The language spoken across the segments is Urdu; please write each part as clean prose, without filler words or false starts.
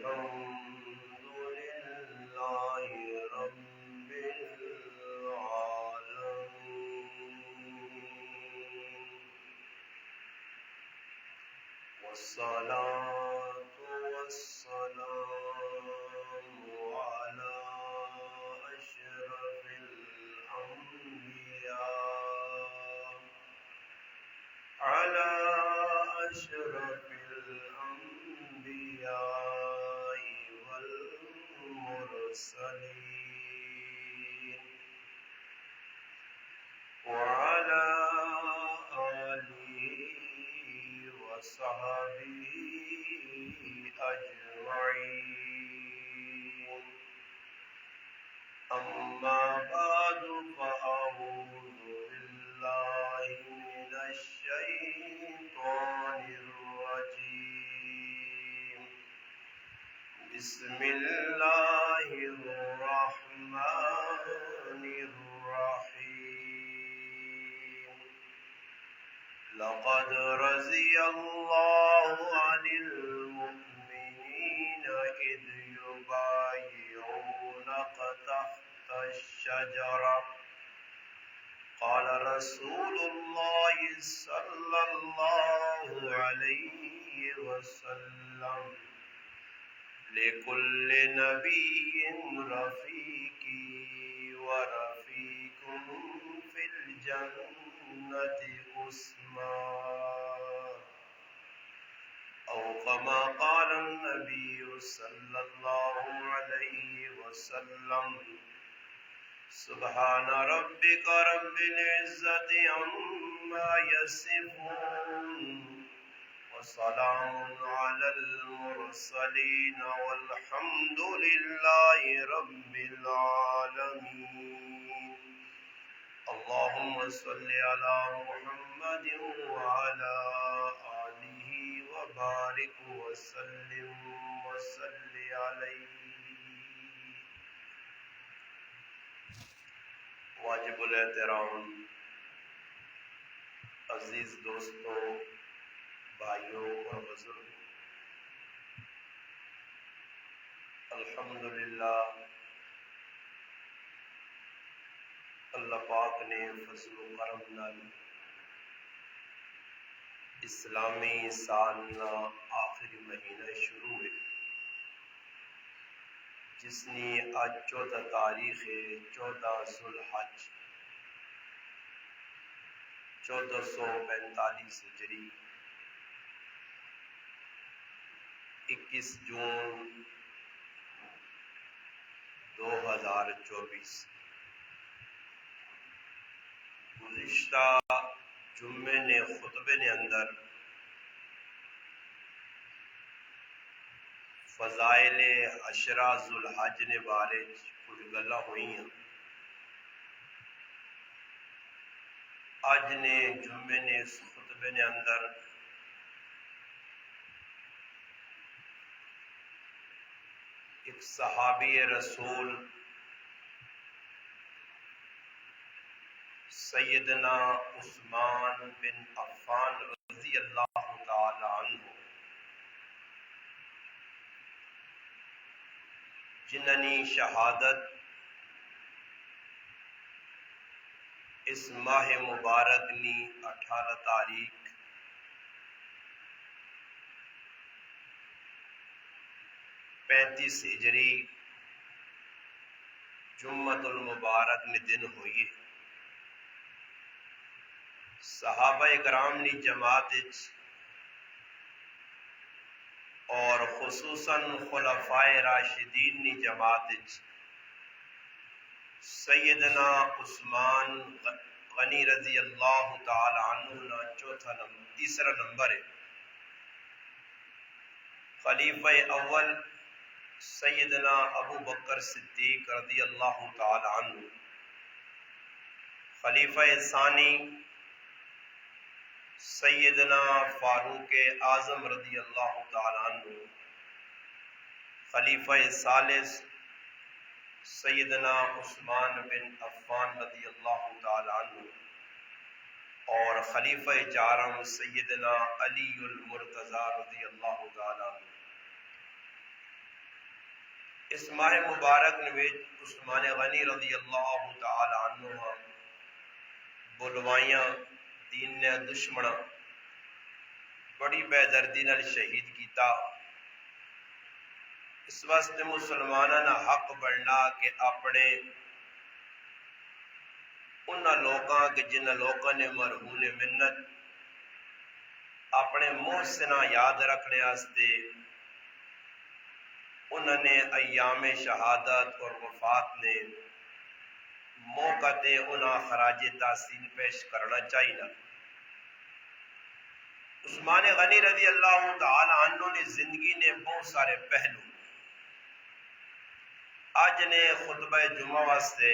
الحمد لله رب العالمين والصلاة والسلام على أشرف الأنبياء والمرسلين وعلى آله وصحبه أجمعين. أما بعد فأعوذ بالله من الشيطان الرجيم. بسم الله الرحمن الرحيم. لقد رضي الله عن المؤمنين إذ يبايعونك تحت الشجرة قال رسول الله صلى الله عليه وسلم لكل نبي رفيقي ورفيق في الجنة عثمان أو كما قال النبي صلى الله عليه وسلم. سبحان ربك رب العزة عما يصفون وسلام على المرسلين والحمد لله رب العالمين. اللهم صل على محمد وعلى آله وبارك وسلم وصل عليه. واجب الاحترام عزیز دوستوں، بھائیوں اور بزرگوں، الحمدللہ اللہ پاک نے فضل و کرم نال اسلامی سال نا آخری مہینہ شروع ہے، جس نے آج 14 تاریخ ہے 14 ذوالحج 1445 ہجری 21 جون 2024. گزشتہ جمعے نے خطبے نے اندر فضائل عشرہ ذوالحج نے بارے کچھ گلاں ہوئی ہیں. آج نے جمعے نے اس خطبے نے اندر ایک صحابی رسول سیدنا عثمان بن عفان رضی اللہ تعالی عنہ جنہنی شہادت اس ماہ مبارک نی 18 تاریخ 35 ہجری جمعۃ المبارک نے دن ہوئی. صحابہ کرام نی جماعت اور خصوصاً خلفائے راشدین نی جماعت سیدنا عثمان غنی رضی اللہ تعالی عنہ نا تیسرا نمبر ہے. خلیفہ اول سیدنا ابو بکر صدیق رضی اللہ تعالی عنہ، خلیفہ ثانی سیدنا فاروق اعظم رضی اللہ تعالی عنہ، خلیفہ ثالث سیدنا عثمان بن عفان رضی اللہ تعالی عنہ، اور خلیفہ چارم سیدنا علی المرتضی رضی اللہ تعالی عنہ. اس ماہ مبارک نے عثمان غنی رضی اللہ تعالی عنہ بلوائیاں دین نے دشمنا بڑی بے دردی نال شہید کیتا۔ اس واسطے مسلمانوں نے حق بننا کہ اپنے انہاں لوگاں کہ جنہاں لوگاں نے مرہون منت اپنے محسنہ یاد رکھنے واسطے انہوں نے ایام شہادت اور وفات نے موقع تے انہاں خراج تحسین پیش کرنا چاہیے۔ عثمان غنی رضی اللہ تعالی عنہ نے زندگی نے بہت سارے پہلو آج نے خطبہ جمعہ واسطے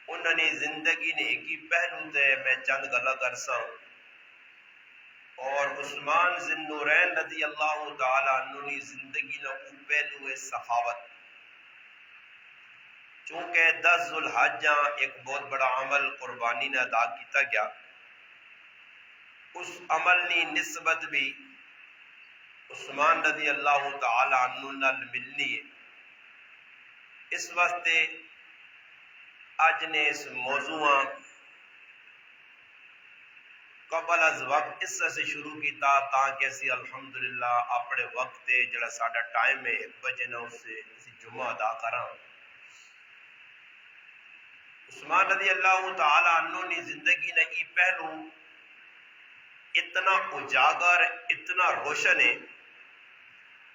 انہوں نے زندگی نے ایک ہی پہلو تے میں چند گلا کرسا اور عثمان ذی النورین رضی اللہ تعالی عنہ نے زندگی نے پہلو سخاوت، چونکہ 10 ذوالحجہ ایک بہت بڑا عمل قربانی نے ادا کیتا گیا، اس عمل کی نسبت بھی عثمان رضی اللہ تعالی عنہ نال ملنی ہے۔ اس واسطے اج نے اس موضوع قبل از وقت اس سے شروع کیتا تاکہ اسی الحمدللہ اپنے وقت تے جڑا ساڈا ٹائم ہے 1 بجے نہ اس سے اسی جمعہ ادا کراں۔ عثمان رضی اللہ تعالی عنہ نے زندگی نے یہ پہلو اتنا اجاگر اتنا روشن ہے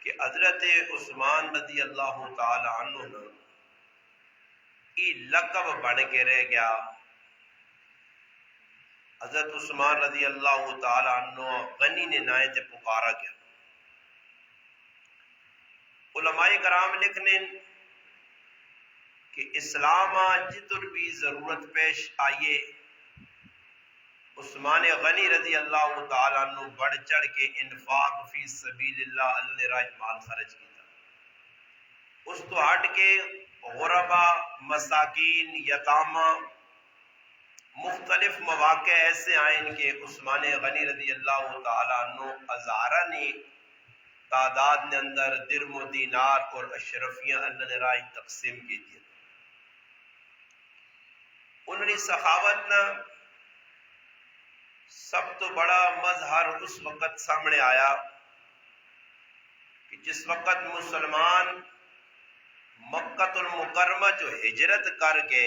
کہ حضرت عثمان رضی اللہ تعالی عنہ نے یہ لقب بن کے رہ گیا، حضرت عثمان رضی اللہ تعالی عنہ غنی نے نائے تے پکارا گیا۔ علماء کرام لکھنے کہ اسلام جدر بھی ضرورت پیش آئیے عثمان غنی رضی اللہ تعالیٰ عنہ بڑھ چڑھ کے انفاق فی سبیل اللہ اللہ راج مال خرچ کیتا۔ اس تو ہٹ کے غربا مساکین یتامہ مختلف مواقع ایسے آئیں کہ عثمان غنی رضی اللہ تعالیٰ عنہ ہزارہ نے تعداد نے اندر درم و دینار اور اشرفیاں اللہ نے راج تقسیم کی دی۔ انہوں نے سخاوت نہ سب تو بڑا مظہر اس وقت سامنے آیا کہ جس وقت مسلمان مکہ المکرمہ جو ہجرت کر کے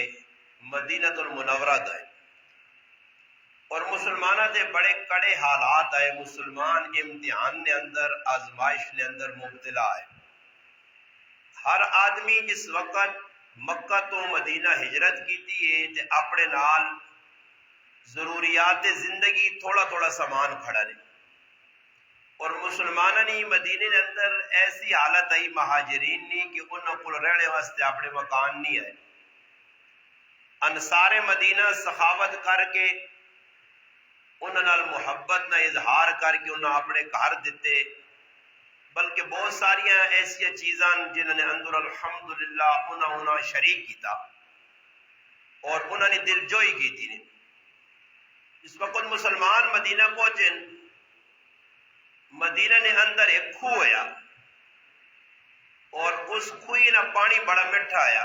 مدینہ المنورہ گئے اور مسلمانہ دے بڑے کڑے حالات آئے، مسلمان امتحان نے اندر آزمائش نے اندر مبتلا ہے۔ ہر آدمی جس وقت مکہ تو مدینہ ہجرت کیتی ہے تے اپنے نال ضروریات زندگی تھوڑا تھوڑا سامان کھڑا رہے، اور مسلمانوں نے مدینے کے اندر ایسی حالت آئی مہاجرین نہیں کہ انہوں کو رہنے واسطے اپنے مکان نہیں آئے۔ انصار مدینہ سخاوت کر کے انہوں نال محبت نہ اظہار کر کے انہوں اپنے گھر دیتے، بلکہ بہت ساری ایسی چیزاں جنہوں نے اندر الحمدللہ انہوں شریک کیتا اور انہوں نے دل جوئی کی تھی۔ اس وقت مسلمان مدینہ پہنچے، مدینہ نے اندر ایک کھو ہویا اور اس کھوئی نہ پانی بڑا میٹھا آیا،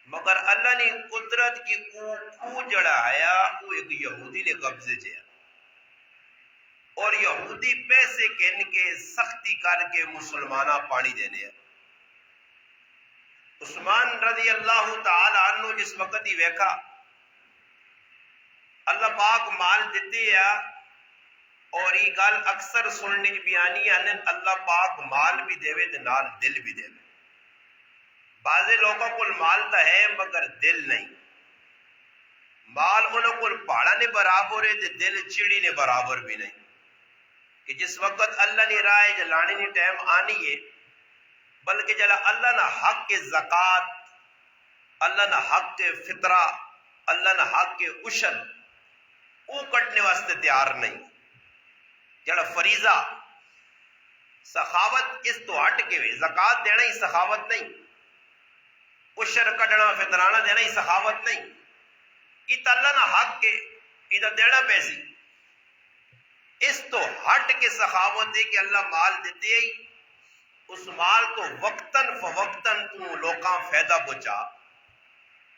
مگر اللہ نے قدرت کی کھو جڑا آیا وہ ایک یہودی نے قبضے چیا، اور یہودی پیسے کن کے سختی کر کے مسلمانہ پانی دینے ہیں۔ عثمان رضی اللہ تعالی عنہ جس وقت ہی ویکھا اللہ پاک مال دیتے ہیں، اور یہ گل اکثر سننے بھی آنی ہے اللہ پاک مال بھی دے تے نال دل بھی دے۔ بعض لوگوں کو مال تو ہے مگر دل نہیں، مال انہوں کو پہاڑا نے برابر ہے تے دل چڑی نے برابر بھی نہیں، کہ جس وقت اللہ نے رائے جلانے نے ٹائم آنی ہے، بلکہ جلا اللہ نہ حق کے زکوٰۃ، اللہ نہ حق کے فطرہ، اللہ نہ حق کے عشر وہ کٹنے واسطے تیار نہیں۔ جڑا فریضہ سخاوت اس تو ہٹ کے ہوئے، زکوٰۃ دینا ہی سخاوت نہیں، عشر کٹنا فطرانہ دینا ہی سخاوت نہیں، یہ تو اللہ نہ حق کے ادھر دینا پیسی، اس تو ہٹ کے سخاوت ہے کہ اللہ مال دیتے ہی اس مال تو وقتاً فوقتاً تو لوکاں فائدہ پہنچا،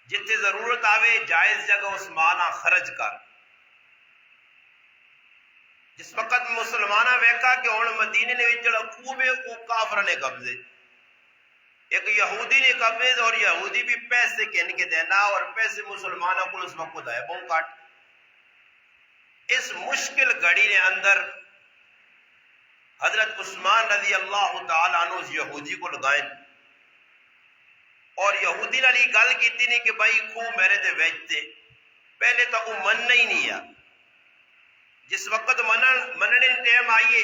جتنے ضرورت آوے جائز جگہ اس مالا خرچ کر۔ جس وقت مسلمانہ ویکا کہ ہن مدینے نے وچ جڑا خوب ہے وہ کافر نے قبضے، ایک یہودی نے قبضے، اور یہودی بھی پیسے کن کے دینا، اور پیسے مسلمانوں کو اس وقت ہے بہت کٹ۔ اس مشکل گھڑی نے اندر حضرت عثمان رضی اللہ تعالیٰ عنہ اس یہودی کو لگائیں، اور یہودی نے گل کیتی نہیں کہ بھائی خوب میرے دے ویچتے، پہلے تو وہ مننا ہی نہیں ہے۔ جس وقت مننے ٹائم آئیے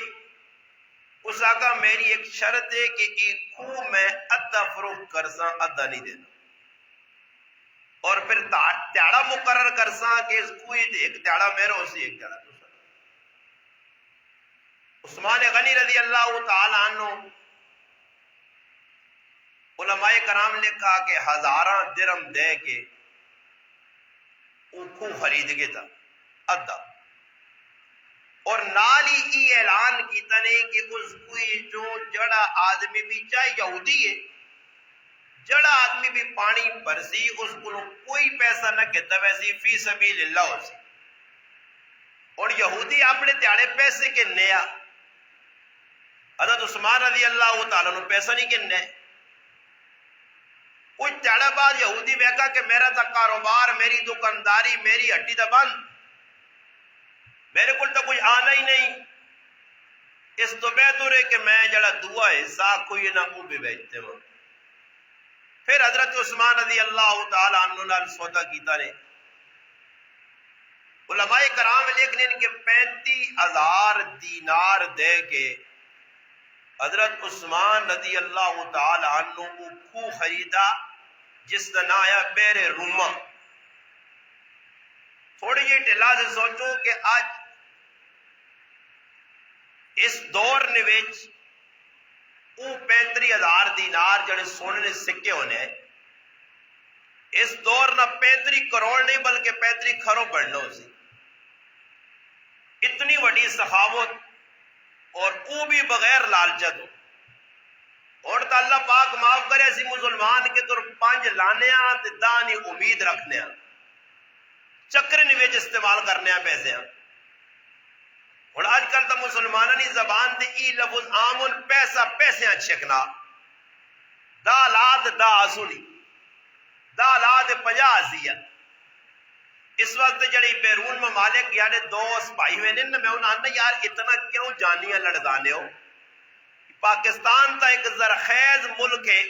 اس آقا میری ایک شرط ہے کہ ایک خوب میں ادھا فروخت کرساں ادھا نہیں دینا، اور پھر تیاڑا مقرر کرساں کہ اس کوئی ایک تیاڑا میرا اسی ایک تیاڑا دوسرا۔ عثمان غنی رضی اللہ تعالی عنہ علماء کرام نے کہا کہ 1000 درہم دے کے وہ کو خرید کے تھا ادھا، اور نال ہی یہ اعلان کیتا نے کہ اس کوئی جو جڑا آدمی بھی چاہے یہودی ہے، جڑا آدمی بھی پانی برسی اس کو کوئی پیسہ نہ کہتا ویسی فی سبیل اللہ ہو سی، اور یہودی اپنے تیاڑے پیسے کے نیا حضرت عثمان رضی اللہ تعالیٰ نے پیسہ نہیں کہنے۔ کچھ تیاڑا بعد یہودی بیکا کہ میرا تا کاروبار، میری دکانداری، میری ہٹی تا بند، میرے کو تو کچھ آنا ہی نہیں، اس تو بہتر ہے کہ میں جڑا دعا ہے حصہ کوئی نہ کو بھی بیچتے ہوں۔ پھر حضرت عثمان رضی اللہ تعالیٰ عنہ نے سودا کیتا نے، علماء کرام لکھنے کہ 35,000 دینار دے کے حضرت عثمان رضی اللہ تعالیٰ عنہ کو کھو خریدا جس کا نام آیا بیر روما۔ تھوڑی جی ٹھلا سے سوچو کہ آج اس دور نے وچ وہ 35,000 دینار جڑے سونے نے سکے ہونے ہیں، اس دور نہ 35 کروڑ نہیں بلکہ 35 کھروں بڑھنا ہو سی، اتنی بڑی سخاوت، اور وہ بھی بغیر لالچت ہو۔ اور تو اللہ پاک معاف کرے اسی مسلمان کے طور 5 لانے ہاں تے دانی امید رکھنے ہاں، چکر نویج استعمال کرنے ہاں پیسے ہاں۔ اور آج کل تو مسلمانوں نے زبان دے ای لفظ عامن پیسہ پیسے ہاں چھکنا، دا لاد دا آسونی، دا لاد 50 آسیا۔ اس وقت جڑی بیرون ممالک یعنی دوست بھائی ہوئے نے، میں انہوں نے یار اتنا کیوں جانیاں لڑگانے ہو؟ پاکستان تا ایک زرخیز ملک ہے،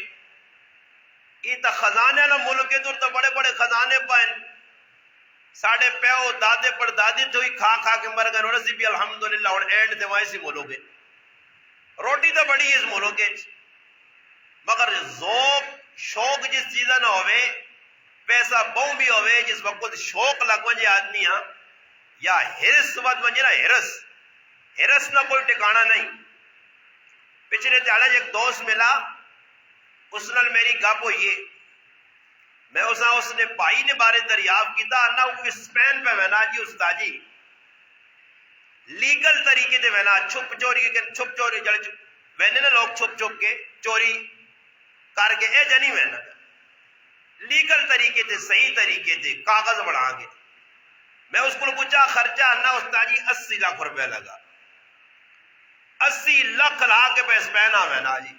یہ تا خزانے نہ ملک ہے، تو بڑے بڑے خزانے پائیں، ساڑھے پیو دادے پر دادی تھوئی کھا کھا کے مر گئے، اور اسی بھی الحمدللہ اور اینڈ دے وائسی ملک ہے، روٹی تا بڑی اس ملک ہے، مگر ذوق شوق جس چیزہ نہ ہوئے، پیسہ بہوں بھی ہوئے، جس وقت شوق لگ وجہ آدمی ہاں یا ہرس ود وجہ نا ہرس نہ کوئی ٹکانا نہیں۔ پچھلے تیاڑا ایک دوست ملا، اس نال میری گپ ہوئی ہے، میں اس نے بھائی نے بارے دریافت کیتا انا وہ اسپین پہ وینا جی استاد جی لیگل طریقے دے وینا چھپ چوری جڑ وینے نا لوگ چھپ کے چوری کر کے اے جنی وینا لیگل طریقے تے صحیح طریقے تے کاغذ بڑھا گے۔ میں اس کو پوچھا خرچہ انا استاد جی 80 لاکھ روپے لگا، 80 لاکھ لا کے پہ اسپین وینا جی،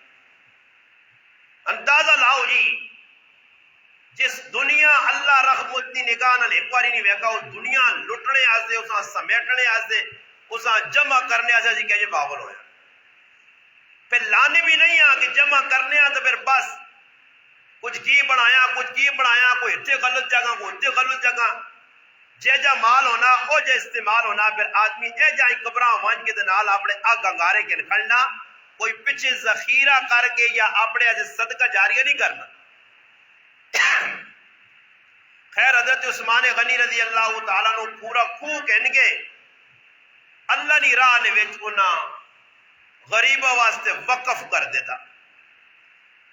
اندازہ لاؤ جی، جس دنیا اللہ رحمت دی نگاہ نال ایک باری نہیں ویکھا، اس دنیا لٹنے آسے، اساں سمیٹنے آسے، اساں جمع کرنے آسے، جی کہ باول ہویا۔ پھر لانے بھی نہیں آ کہ جمع کرنے آ تو پھر بس کچھ کی بنایا کوئی اتنے غلط جگہ کوئی اتنے غلط جگہ، جے جا مال ہونا او جے استعمال ہونا، پھر آدمی اے جائیں قبراں وانج کے دنال اپنے آگ انگارے کے نکھلنا، کوئی پچھے ذخیرہ کر کے یا اپنے ایسے صدقہ جاریہ نہیں کرنا۔ خیر حضرت عثمان غنی رضی اللہ تعالیٰ نے پورا کھو کہن گے اللہ نی راہ نے وچ انہاں غریبہ واسطے وقف کر دیتا۔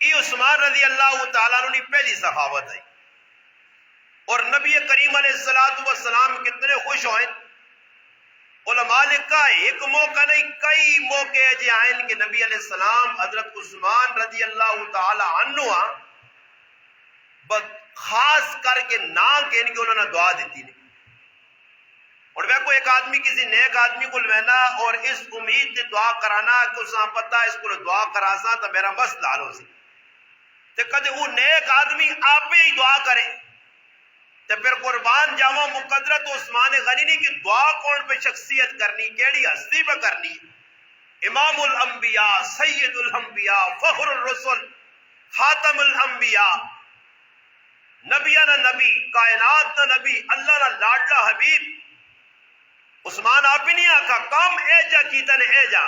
یہ عثمان رضی اللہ تعالیٰ نے پہلی سخاوت ہے، اور نبی کریم علیہ السلام کتنے خوش ہوئے، علماء مالک کا ایک موقع نہیں، کئی موقع جی آئین کہ نبی علیہ السلام حضرت عثمان رضی اللہ تعالی عنہ خاص کر کے نہ کہ ان کی انہوں نے دعا دیتی نہیں. اور وہ کو ایک آدمی کسی نیک آدمی کو لینا اور اس امید سے دعا کرانا کہ اس نے پتہ اس کو دعا کراسا تو میرا مسئلہ حل ہو سی، تو کدے وہ نیک آدمی آپ ہی دعا کرے تو پھر قربان جاوا مقدرت عثمان غنی نہیں کہ دعا کون پہ شخصیت کرنی، کیڑی ہستی پہ کرنی. امام الانبیاء، سید الانبیاء، فخر الرسل، خاتم الانبیاء، نبیانہ نبی، کائنات نہ نبی، اللہ نہ لاڈلا حبیب عثمان آپ ہی نہیں آکھا کام اے جا کیتا نے اے جا.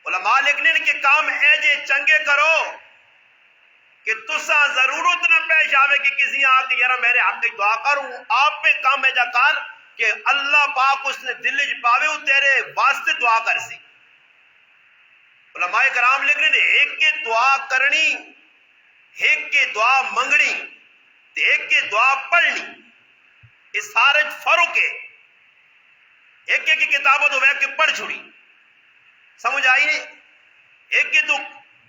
علماء لکھنے کہ کام اے جے چنگے کرو کہ تسا ضرورت نہ پیش آوے کہ کسی آ کے یارا میرے حق کی دعا کروں، آپ پہ کام اے جا کر کہ اللہ پاک اس نے دل وچ پاوے وہ تیرے واسطے دعا کر سی. علماء کرام لکھنے نے ایک کے دعا کرنی، ایک کے دعا منگنی، ایک کے دعا پڑھنی، اس سارے فرق ہے. ایک ایک کتابوں تو بیٹھ کے پڑھ چھوڑی سمجھ آئی نہیں، ایک کے تو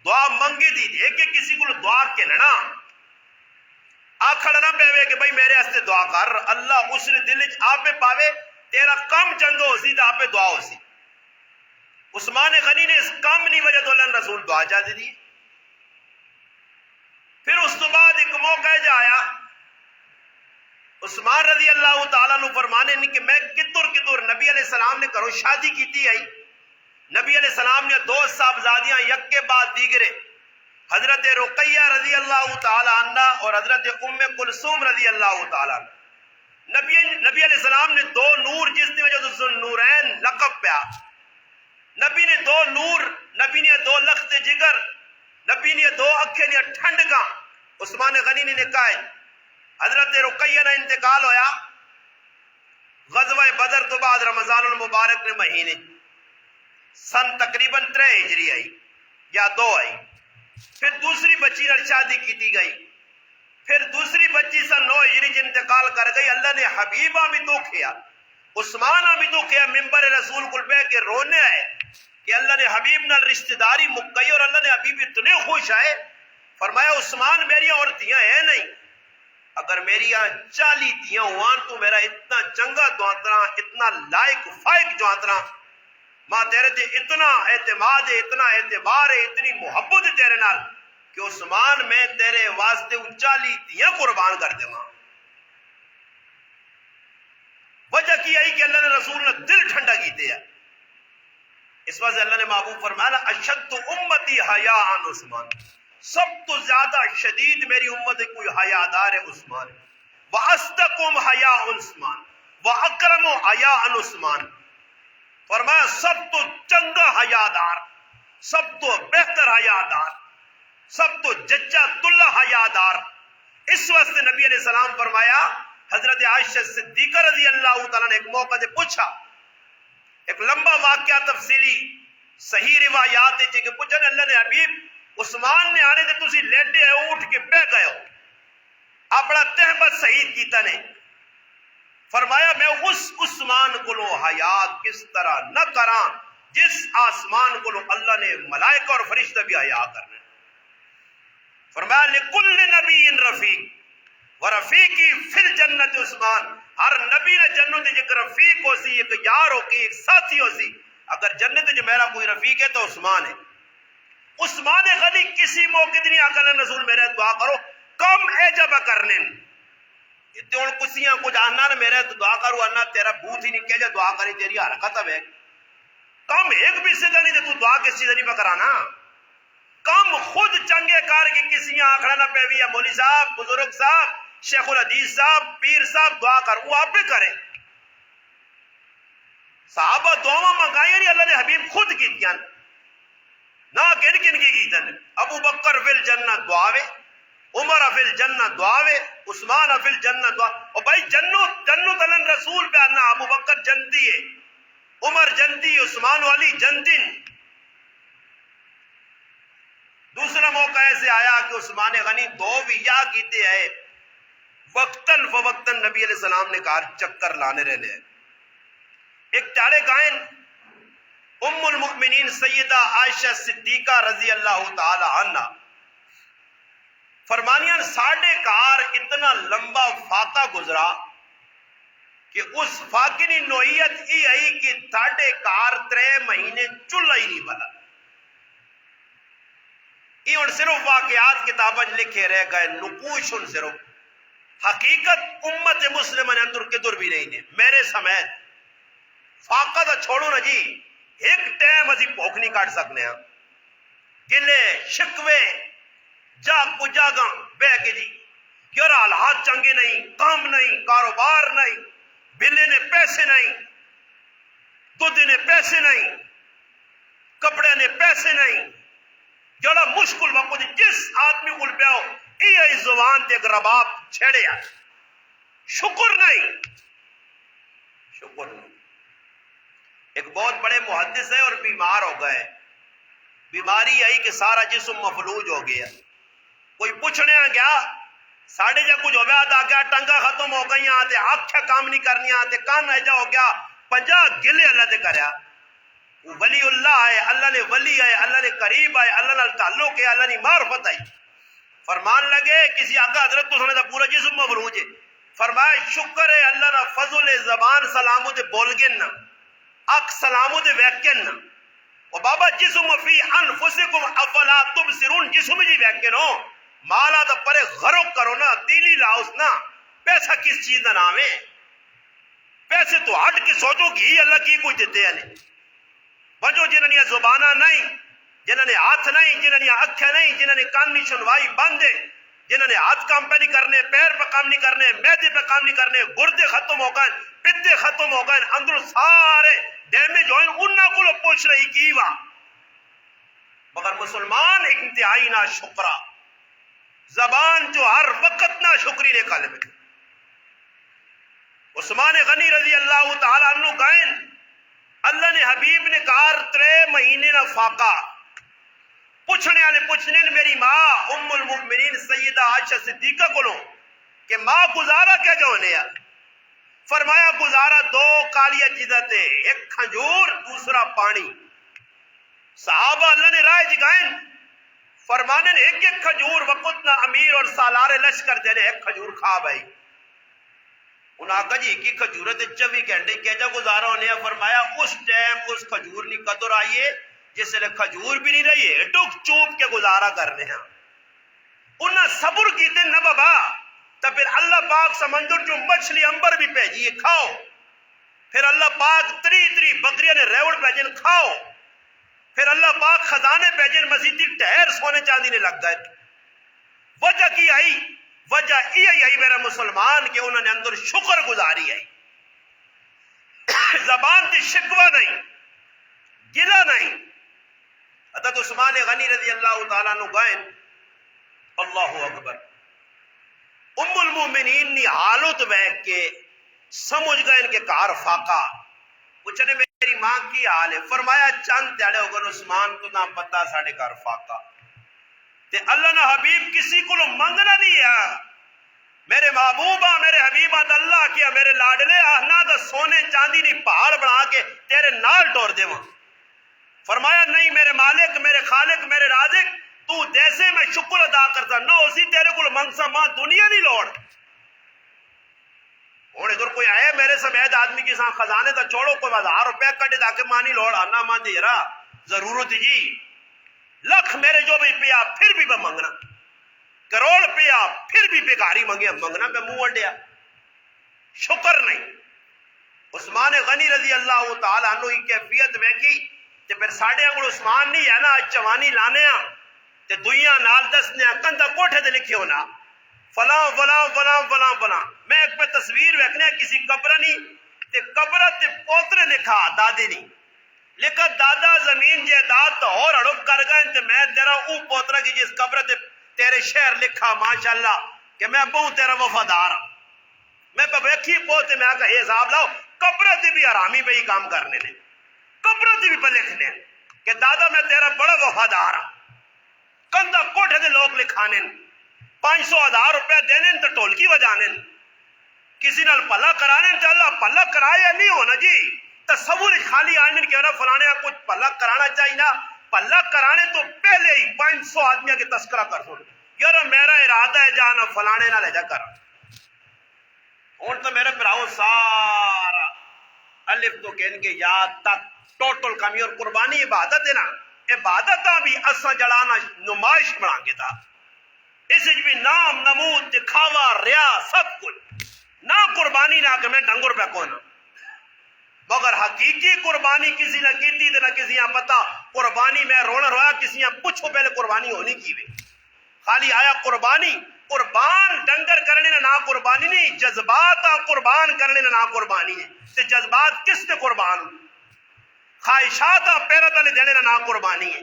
دعا منگی دی، ایک ایک کسی کو دعا کہنا آکھڑ نہ پے کہ بھائی میرے ہستے دعا کر، اللہ اس نے دل آپ پہ پاوے تیرا کم چنگا ہو سی تو آپ پہ دعا ہو سی. عثمان غنی نے اس کام نہیں وجہ تو اللہ رسول دعا چاہتی دی. پھر اس تو بعد ایک موقع جا آیا عثمان رضی اللہ تعالیٰ نے فرمانے نہیں کہ میں کدھر نبی علیہ السلام نے کرو شادی کیتی آئی. نبی علیہ السلام نے دو صاحبزادیاں یک کے بعد دیگرے حضرت رقیہ رضی اللہ تعالیٰ عنہ اور حضرت ام کلثوم رضی اللہ تعالیٰ عنہ. نبی علیہ السلام نے دو نور جس کی وجہ سے نورین لقب پیا، نبی نے دو نور، نبی نے دو لخت جگر، نبی نے دو اکھے نے ٹھنڈگاں. عثمان غنی نے کہا ہے حضرت رقیہ نے انتقال ہویا غزوہ بدر تو بعد رمضان المبارک نے مہینے سن تقریباً 3 ہجری آئی یا 2 آئی. پھر دوسری بچی نے شادی کی دی گئی، پھر دوسری بچی سن 9 ہجری جن انتقال کر گئی. اللہ نے حبیبہ بھی تو کیا، عثمانہ بھی تو کیا ممبر رسول کل پہ کہ رونے آئے کہ اللہ نے حبیب نال رشتہ داری مکئی اور اللہ نے حبیب اتنے خوش آئے. فرمایا عثمان میری عورتیاں ہیں نہیں، اگر میری 40 تیاں ہوان تو میرا اتنا چنگا دواتنا، اتنا لائق فائق دواتنا، ماں تیرے تے اتنا اعتماد ہے، اتنا اعتبار ہے، اتنی محبت ہے تیرے نال کہ عثمان میں تیرے واسطے 40 تیاں قربان کر دے ماں. وجہ کی آئی کہ اللہ نے رسول نے دل ٹھنڈا کیتے ہیں. اس وجہ سے اللہ نے محبوب فرمایا اشد امتی حیاء عثمان، سب تو زیادہ شدید میری امت کوئی حیادار ہے عثمان. وَأَصْدَقُمْ حَيَاءً عثمان وَأَكْرَمُ حَيَاءً عثمان. فرمایا سب تو چنگا حیادار، سب تو بہتر حیادار، سب تو جچا تلہ حیادار. اس وقت نبی علیہ السلام فرمایا حضرت عائشہ صدیقہ رضی اللہ تعالیٰ نے ایک موقع سے پوچھا، ایک لمبا واقعہ تفصیلی صحیح روایات ہے کہ پوچھا اللہ نے حبیب عثمان نے آنے دے تسی لیٹے اٹھ کے بہ گئے ہو، اپنا تہبت شہید کیتا نے. فرمایا میں اس عثمان کو حیات کس طرح نہ کراں جس آسمان کو اللہ نے ملائکہ اور فرشتہ بھی حیا کرنے. فرمایا لکل نبی رفیق ورفیقی فی الجنت عثمان. ہر نبی نے جنت ایک رفیق ہو سی، ایک یار ہو سی، ایک ساتھی ہو سی. اگر جنت جو میرا کوئی رفیق ہے تو عثمان ہے. عثمان غنی کسی موقع نہیں آقا رسول میرے دعا کرو کم اے جب کرنے اتنے ہوں کسیاں کچھ آنا نا میرے دعا کرو آنا تیرا بوت ہی نہیں کہہ جا دعا کری تیری حرکت ہے کم ایک بھی سے نہیں تو دعا کس چیز نہیں پکرانا کم خود چنگے کار کے کسیاں آکھڑا نہ پہ بھی مولی صاحب، بزرگ صاحب، شیخ الحدیث صاحب، پیر صاحب دعا کر وہ آپ بھی کرے. صحابہ دعا منگائی نہیں اللہ نے حبیب خود کی دیا نہ کن کن کی گیتن. ابو بکر فی الجنہ دعاوے، عمر فی الجنہ دعاوے، عثمان فی الجنہ دعا. اور بھائی جنت اللہ رسول پہ آنا ابو بکر جنتی ہے، عمر جنتی، عثمان والی جنتن. دوسرا موقع ایسے آیا کہ عثمان غنی دو ویا کیتے آئے وقتاً فوقتاً نبی علیہ السلام نے کہا چکر لانے رہنے. ایک تیارے گائن ام المؤمنین سیدہ عائشہ صدیقہ رضی اللہ تعالی عنہ فرمانیاں ساڑھے کار اتنا لمبا فاقہ گزرا کہ اس فاقے کی نوعیت یہ آئی کہ ساڑھے کار 3 مہینے چولہا ہی نہیں بنا. یہ ان صرف واقعات کتابیں لکھے رہ گئے نقوش ان صرف حقیقت امت مسلمہ نے اندر کدھر بھی نہیں نے میرے سمیت فاقہ دا چھوڑو نا جی ایک ٹائم ازی بھوک نہیں کاٹ سکنے ہیں گلے شکوے جا کجا گا بے کے جی یار حالات چنگے نہیں کام نہیں کاروبار نہیں بلے نے پیسے نہیں دودھ نے پیسے نہیں کپڑے نے پیسے نہیں جڑا مشکل وقت جس آدمی کو پیاؤ یہ زبان تے رباب چھیڑے آ شکر نہیں شکر نہیں. ایک بہت بڑے محدث ہے اور بیمار ہو گئے بیماری آئی کہ سارا جسم مفلوج ہو گیا کوئی پوچھنے آ گیا ساڑھے جا کچھ ہو گیا تھا کیا ٹنگا ختم ہو گئی آتے آنکھیں کام نہیں کرنی آتے کان ایجا ہو گیا 50 گلے اللہ نے کریا ولی اللہ ہے اللہ نے ولی ہے اللہ نے قریب ہے اللہ نے تعلق ہے اللہ نے معرفت ہے فرمان لگے کسی آقا حضرت تو سنے تھا پورا جسم مفلوج ہے فرمایا شکر ہے اللہ نے فضل زبان سلامو دے بول گے نا اک سلامو دے ویکن نا و بابا جسم فی انفسکم افلا تبصرون جسم جی ویکن ہو مالا تو پرے غرق کرو نا تیلی لاؤس نا پیسہ کس چیز کا نام ہے پیسے تو ہٹ کے سوچو کہ اللہ کی کوئی دیتے ہیں نہیں بجو جنہوں نے زبانہ نہیں جنہوں نے ہاتھ نہیں جنہوں نے اکھیں نہیں جنہوں نے کان نہیں سنوائی باندھے جنہوں نے ہاتھ کام پہ نہیں کرنے پیر پہ کام نہیں کرنے میدے پہ کام نہیں کرنے گردے ختم ہو گئے پتے ختم ہو گئے اندر سارے ڈیمیج ہوئے انہوں کو پوچھ رہی کی وا مگر مسلمان انتہائی نا شکرہ زبان جو ہر وقت نا شکری نے قلب ہے. عثمان غنی رضی اللہ تعالیٰ عنہ گائن اللہ نے حبیب نے کہا 3 مہینے نہ فاقہ پوچھنے والے پوچھنے میری ماں ام المؤمنین سیدہ عائشہ صدیقہ کو لو کہ ماں گزارا کیا جو ہونے یا فرمایا گزارا 2 کالیاں چیزیں تھے ایک کھجور دوسرا پانی صحابہ اللہ نے رائے جگائیں فرمانے نے ایک کھجور وقت نہ امیر اور سالار لشکر دینے ایک کھجور کھا بھائی انہاں آقا جی کی کھجورت 24 گھنٹے کیجا گزارا ہونے ہیں فرمایا اس ٹائم اس کھجور نہیں قدر آئیے جس لئے کھجور بھی نہیں رہی ہے ڈک چوپ کے گزارا کرنے ہیں انہاں صبر کیتے نہ بابا تو پھر اللہ پاک سمندر جو مچھلی امبر بھی بھیجیے کھاؤ پھر اللہ پاک 3 بکریاں نے ریوڑ بھیجن کھاؤ پھر اللہ پاک خزانے بھیجن مزیدی ٹہر سونے چاندی نے لگ گئے وجہ کی آئی وجہ یہ آئی میرا مسلمان کہ انہوں نے اندر شکر گزاری آئی زبان تی شکوہ نہیں گلہ نہیں حضرت عثمان غنی رضی اللہ تعالیٰ عنہ گائن اللہ اکبر ام المومنین نے حالت بیک کے سمجھ گئے ان کے کار فاقہ پوچھنے میری ماں کی حال ہے فرمایا چند دیڑے ہوگا عثمان تو نہ پتا ساڑھے کار فاقہ تے اللہ نہ حبیب کسی کو منگنا نہیں ہے میرے محبوبہ میرے حبیبہ دا اللہ کیا میرے لاڈلے آہنا دا سونے چاندی نہیں پہاڑ بنا کے تیرے نال ٹور دے وہاں فرمایا نہیں میرے مالک میرے خالق میرے رازق تو جیسے میں شکر ادا کرتا نہ اسی تیرے کو منگسا ماں دنیا نہیں لوڑ اور ادھر کوئی آئے میرے سمیت آدمی کے ساتھ خزانے تا چھوڑو کوئی 1000 روپے کٹے تاکہ مانی لوڑ آنا مان دے رہا ضرورت جی لکھ میرے جو بھی پیا پھر بھی میں منگنا کروڑ پیا پھر بھی بیکاری منگیا منگنا میں منہ اڈیا شکر نہیں. عثمان غنی رضی اللہ تعالیٰ عنہ کی کیفیت میں کی تے پھر ساڑھے انگل عثمان نہیں ہے نا چوانی لانے ہاں تے دویاں نال دسنے ہاں کندہ کوٹھے دے لکھے ہونا فلاں فلاں فلاں فلاں فلاں میں ایک پہ تصویر ویکھنے کسی قبر نہیں تے قبر تے پوترے لکھا دادی نہیں لکھا دادا زمین جائیداد تو اور اڑپ کر گئے تے میں تیرا او پوترا کی جس قبر تے تیرے شہر لکھا ماشاءاللہ کہ میں بہت تیرا وفادار ہوں میں پہ ویکھی پوتے میں آگا اے صاحب لاؤ قبر تے بھی حرامی پہ ہی کام کرنے نے قبر تے بھی پہ لکھنے کہ دادا میں تیرا بڑا وفادار ہوں کندہ کوٹھے دے لوگ لکھانے 500,000 روپے دینے تو ٹولکی بجانے کسی نال پلا کرانے تو اللہ پلا کرایا نہیں ہونا جی تصور خالی آنے کہ یار فلانے کچھ پلا کرانا چاہیے نا، پلا کرانے تو پہلے ہی 500 آدمیوں کے تذکرہ کر دو یار میرا ارادہ ہے جانا فلانے نہ لے جا کر ہوں تو میرے پراؤ سارا الف تو کہن کے یا تک ٹوٹل کمی اور قربانی عبادت ہے نا، عبادت بھی اساں جڑانا نمائش بنا کے تھا، اس بھی نام نمود دکھاوا ریا سب کچھ نہ قربانی نہ کہ میں ڈنگر پہ کون مگر حقیقی قربانی کسی نے کی تھی نہ کسی نے پتا قربانی میں رونا رہا کسی نے پوچھو پہلے قربانی ہونی کی وے خالی آیا قربانی قربان ڈنگر کرنے نہ قربانی نہیں، جذبات قربان کرنے نہ قربانی ہے، تے جذبات کس نے قربان خواہشات پیرا تلے دینے نہ قربانی ہے،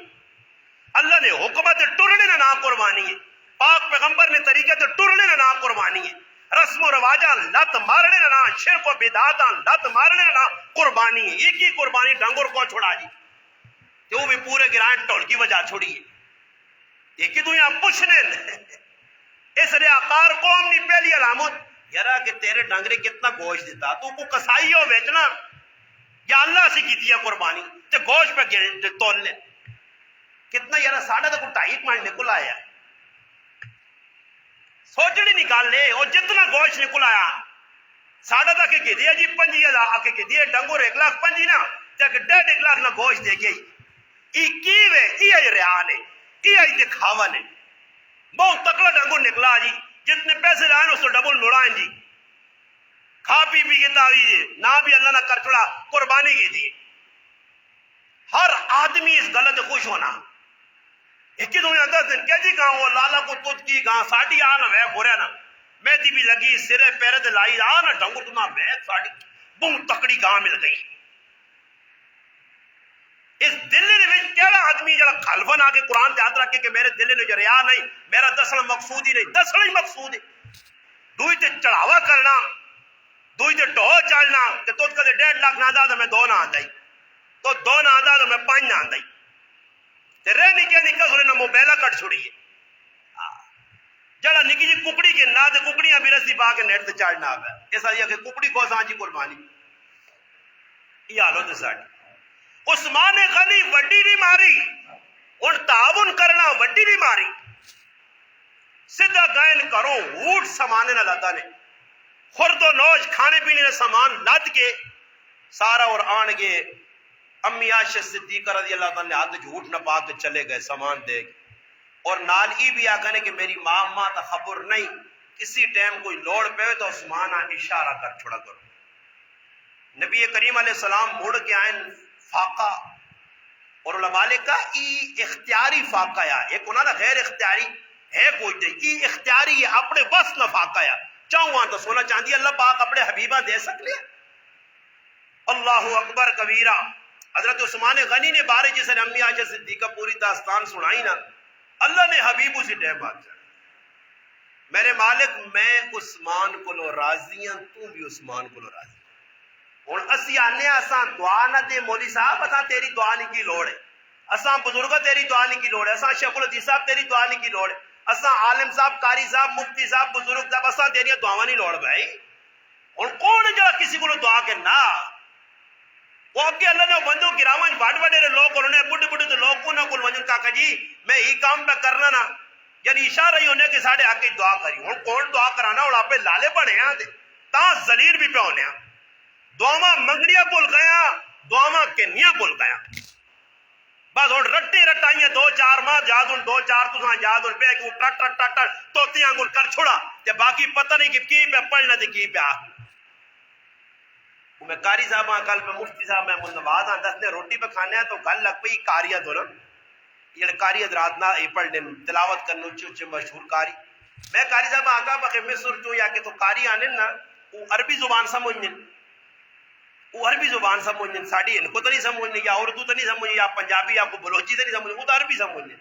اللہ نے حکمت ٹرنے نہ قربانی ہے، پاک پیغمبر نے طریقے تے ٹرنے نہ قربانی ہے، رسم و رواجاں لت مارنے نہ شرک و بدعاتاں لت مارنے نہ قربانی ہے، ایک ہی قربانی ڈنگر کو چھوڑا جی جو بھی پورے گرائن ٹول کی وجہ چھوڑی ہے ایک ہی دنیا پوچھنے اس ریاکار قوم نے پہلی علامت یرا کہ تیرے ڈنگرے کتنا گوشت دیتا تو کو کسائی ہو بیچنا یا اللہ سے کی دیا قربانی تے گوشت پہ تول لے کتنا یرا ساڑھا تو 2.5 منٹ نکل آیا سوچڑی نکال لے اور جتنا گوشت نکل آیا ساڑھا تک کہ دیا جی 5,000 آکے کہ دیا ڈنگر 1,05,000 نا تک 1.5 لاکھ نہ گوشت دے گئی ای کیوے ای ریان ہے ای دکھاوا نے بہت تکڑا ڈنگر نکلا جی جتنے پیسے لائیں اس تو ڈبل مڑائیں جی کھا پی کے تاویز نہ بھی اللہ نہ کر چھوڑا قربانی کی تھی ہر آدمی اس غلط خوش ہونا ایک ہی دنیا 10 دن کہ جی گاؤں وہ لالا کو تجھ کی گاں ساڑھی آنا وے گھوریا نا میں بھی لگی سرے پیرے دے لائی آنا ڈنگر تمہا وے ساڑھی بہت تکڑی گاں مل گئی اس دلی نے کیڑا آدمی جڑا خلفن آ کے قرآن تے ہاتھ رکھے کہ میرے دل نے جو ریا نہیں میرا دسنا مقصود ہی نہیں دسنا ہی مقصود ہے دوئی تے چڑھاوا کرنا دوئی تے ٹو چڑھنا کہ تو کدے 1.5 لاکھ نہ آتا میں 2 نہ آتا تو 2 نہ آتا تو میں 5 نہ آتا تے رہ نکے نکا سنے نہ موبائلہ کٹ چھوڑی ہے جڑا نکی جی ککڑی کے نہ تے ککڑیاں بھی رسی پا کے نیٹ تے چڑھنا آگا ایسا یہ کہ ککڑی کو سانجی قربانی یہ حالو تے ساڑھی عثمان غنی وڈی نہیں ماری اور تعاون کرنا وڈی نہیں ماری سدھا گائن کرو اوٹ سمانے نہ لاتا نے خورد و نوش کھانے پینے نے سامان لد کے سارا اور آن کے امی عائشہ صدیقہ رضی اللہ تعالیٰ نے ہاتھ جھوٹ نہ پا کے چلے گئے سامان دے اور نال ای بھی آکھنے کہ میری ماں تا خبر نہیں کسی ٹائم کوئی لوڑ پہ تو عثمان اشارہ کر چھوڑا کرو نبی کریم علیہ السلام مڑ کے آئیں فاقہ اور علماء نے کہا ای اختیاری فاقہ یا ایک انہوں نے غیر اختیاری ہے کوئی دے ای اختیاری ہے اپنے بس نہ فاقہ یا چاہوں تو سونا چاندی اللہ پاک اپنے حبیبہ دے سکتے اللہ اکبر کبیرہ حضرت عثمان غنی نے بارے جسے امی عائشہ صدیقہ پوری داستان سنائی نا اللہ نے حبیب اسی ٹائم بات چاہا میرے مالک میں عثمان کو لو راضی ہوں تو بھی عثمان کو لو راضی اور اسی آنے اساں دعا نہ دے مولی صاحب اساں تیری دعا نہیں کی لوڑ ہے اساں بزرگوں تیری دعا نہیں کی لوڑ ہے اساں شیخ الحدیث صاحب تیری دعا نہیں کی لوڑ ہے اساں عالم صاحب قاری صاحب مفتی صاحب بزرگ صاحب اساں تیری دعا نہیں لوڑ بھائی اور کون جڑا کسی کو دعا کے نہ وہ اگے اللہ نے بندوں گراواں بڑ بڑے لوگ انہوں نے بڈھے بڈھے لوگ کو نہ کول ونجن کا جی میں ہی کام پہ کرنا نا یعنی اشارہ ہی ہونے کہ ساڈے حق کی دعا کری ہن کون دعا کرانا اور اپے لالے بنے ہیں تاں ذلیل بھی پہ ہونے ہیں دعاواں منگڑیاں بول گیا دعاواں کنیاں بول گیا بس ہن رٹی رٹائیاں 2-4 ماہ یاد ہن 2-4 تساں یاد ہن پہ کہ ٹٹ ٹٹ ٹٹ توتیاں گل کر چھوڑا تے باقی پتہ نہیں کہ کی پہ پڑھنا تے کی پہ میں قاری صاحب کل پہ مفتی صاحب میں نواز ہاں دس نے روٹی پہ کھانے ہیں تو گل لگ پئی قاریہ دو نا یہ قاری حضرات نہ پڑھ دیں تلاوت کرنے اچھے اچھے مشہور قاری میں قاری صاحب آگا بخیر مصر چوں یا کہ تو قاری آنے نا وہ عربی زبان سمجھنے وہ عربی زبان سمجھنے ساڑھی ان کو تو نہیں سمجھنے یا اردو تو نہیں سمجھنے یا پنجابی یا کو بلوچی تو نہیں سمجھنے وہ تو عربی سمجھنے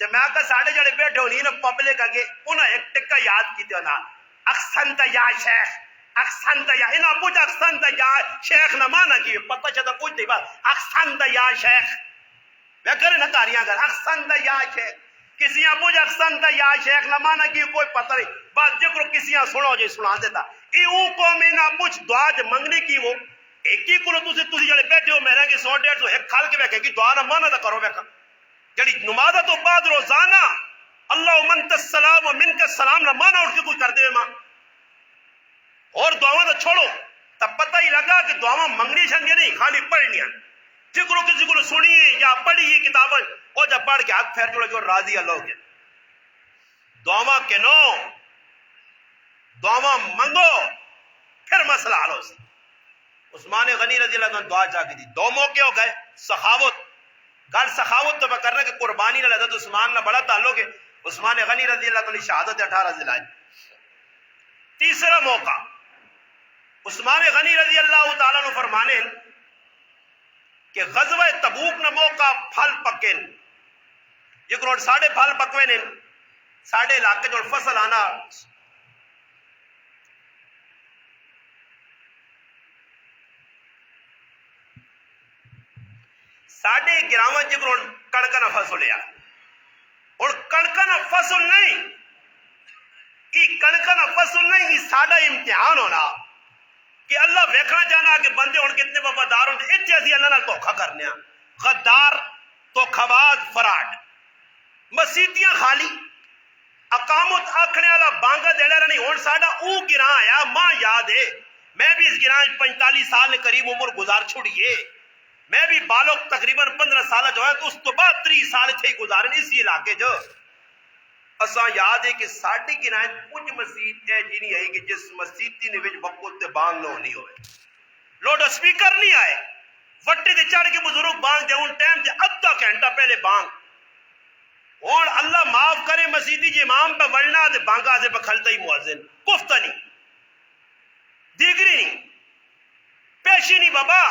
جب میں آگا ساڑھے جڑے بیٹھے ہونی نا پبلک آگے انہاں ایک ٹکا یاد کی تھی نا اکسنت یا شیخ اکسنت یا انہاں پوچھ اکسنت یا شیخ نہ مانا کی پتہ چاہتا پوچھ دی بات اکسنت یا شیخ میں کرے نہ کاریاں کر اکسنت یا شیخ کسی یہاں پوچھ اکسنت یا شیخ نہ مانا کی کوئی پتہ نہیں بات جکر کسی یہاں سنو جو سنا دیتا ای او کو میں نہ پوچھ دعا جو منگنے کی وہ ایک ہی کو تسی جڑے بیٹھے ہو میرے کے 100-150 ایک کھال کے بیٹھے کہ دعا نہ مانا دا کرو بیٹھا جڑی نماز تو بعد روزانہ اللہم انت السلام و منک السلام نہ مانا اٹھ کے کوئی کر دے ماں اور دعاواں تو چھوڑو تب پتہ ہی لگا کہ دعاواں منگنی شنگے نہیں خالی پڑھنیاں جکرو کسی کو سنیے یا پڑھیے کتابیں اور جب پڑھ کے ہاتھ پھیر جوڑے جو راضی اللہ کے دعاواں کے نو دعاواں منگو پھر مسئلہ حل ہو سکتا عثمان غنی رضی اللہ عنہ دعا چاہ کی تھی 2 موقع ہو گئے سخاوت گل سخاوت تو میں کرنا کہ قربانی نہ حضرت عثمان نہ بڑا تعلق ہے عثمان غنی رضی اللہ عنہ شہادت 18 ذی الحجہ تیسرا موقع عثمان غنی رضی اللہ تعالیٰ عنہ فرمانے کہ غزوہ تبوک نہ موقع پھل پکن یہ کروڑ ساڑھے پھل پکوے نے ساڑھے علاقے جو فصل آنا ساڑھے گراوہ جگروں کڑکنا فصل لیا اور کڑکنا فصل نہیں یہ کڑکنا فصل نہیں یہ ساڑھا امتحان ہونا کہ اللہ ویکھنا چاہنا کہ بندے ہوں کتنے وفادار ہوں اتنے اسی اللہ نال دھوکھا کرنے غدار دھوکھاباز فراڈ مسیتیاں خالی اقامت آکھنے والا بانگا دینا نہیں ہوں ساڑھا او گراں آیا ماں یاد ہے میں بھی اس گراں 45 سال قریب عمر گزار چھوڑیے میں بھی بالغ تقریباً 15 سال جو ہے تو اس تو بعد 30 سال تھے گزارن اسی علاقے جو اساں یاد ہے کہ ساڑھی گرائیں کچھ مسجد ہے جنہی ہے کہ جس مسجد نے وچ وقت تے بانگ نہ ہونی ہوئے لوڈ سپیکر نہیں آئے وٹے دے چڑھ کے بزرگ بانگ دے ان ٹائم تے ادھا گھنٹہ پہلے بانگ اور اللہ معاف کرے مسجدی جی امام پہ ورنا دے بانگا سے بکھلتا ہی مؤذن کفتہ نہیں دیگری نہیں پیشی نہیں بابا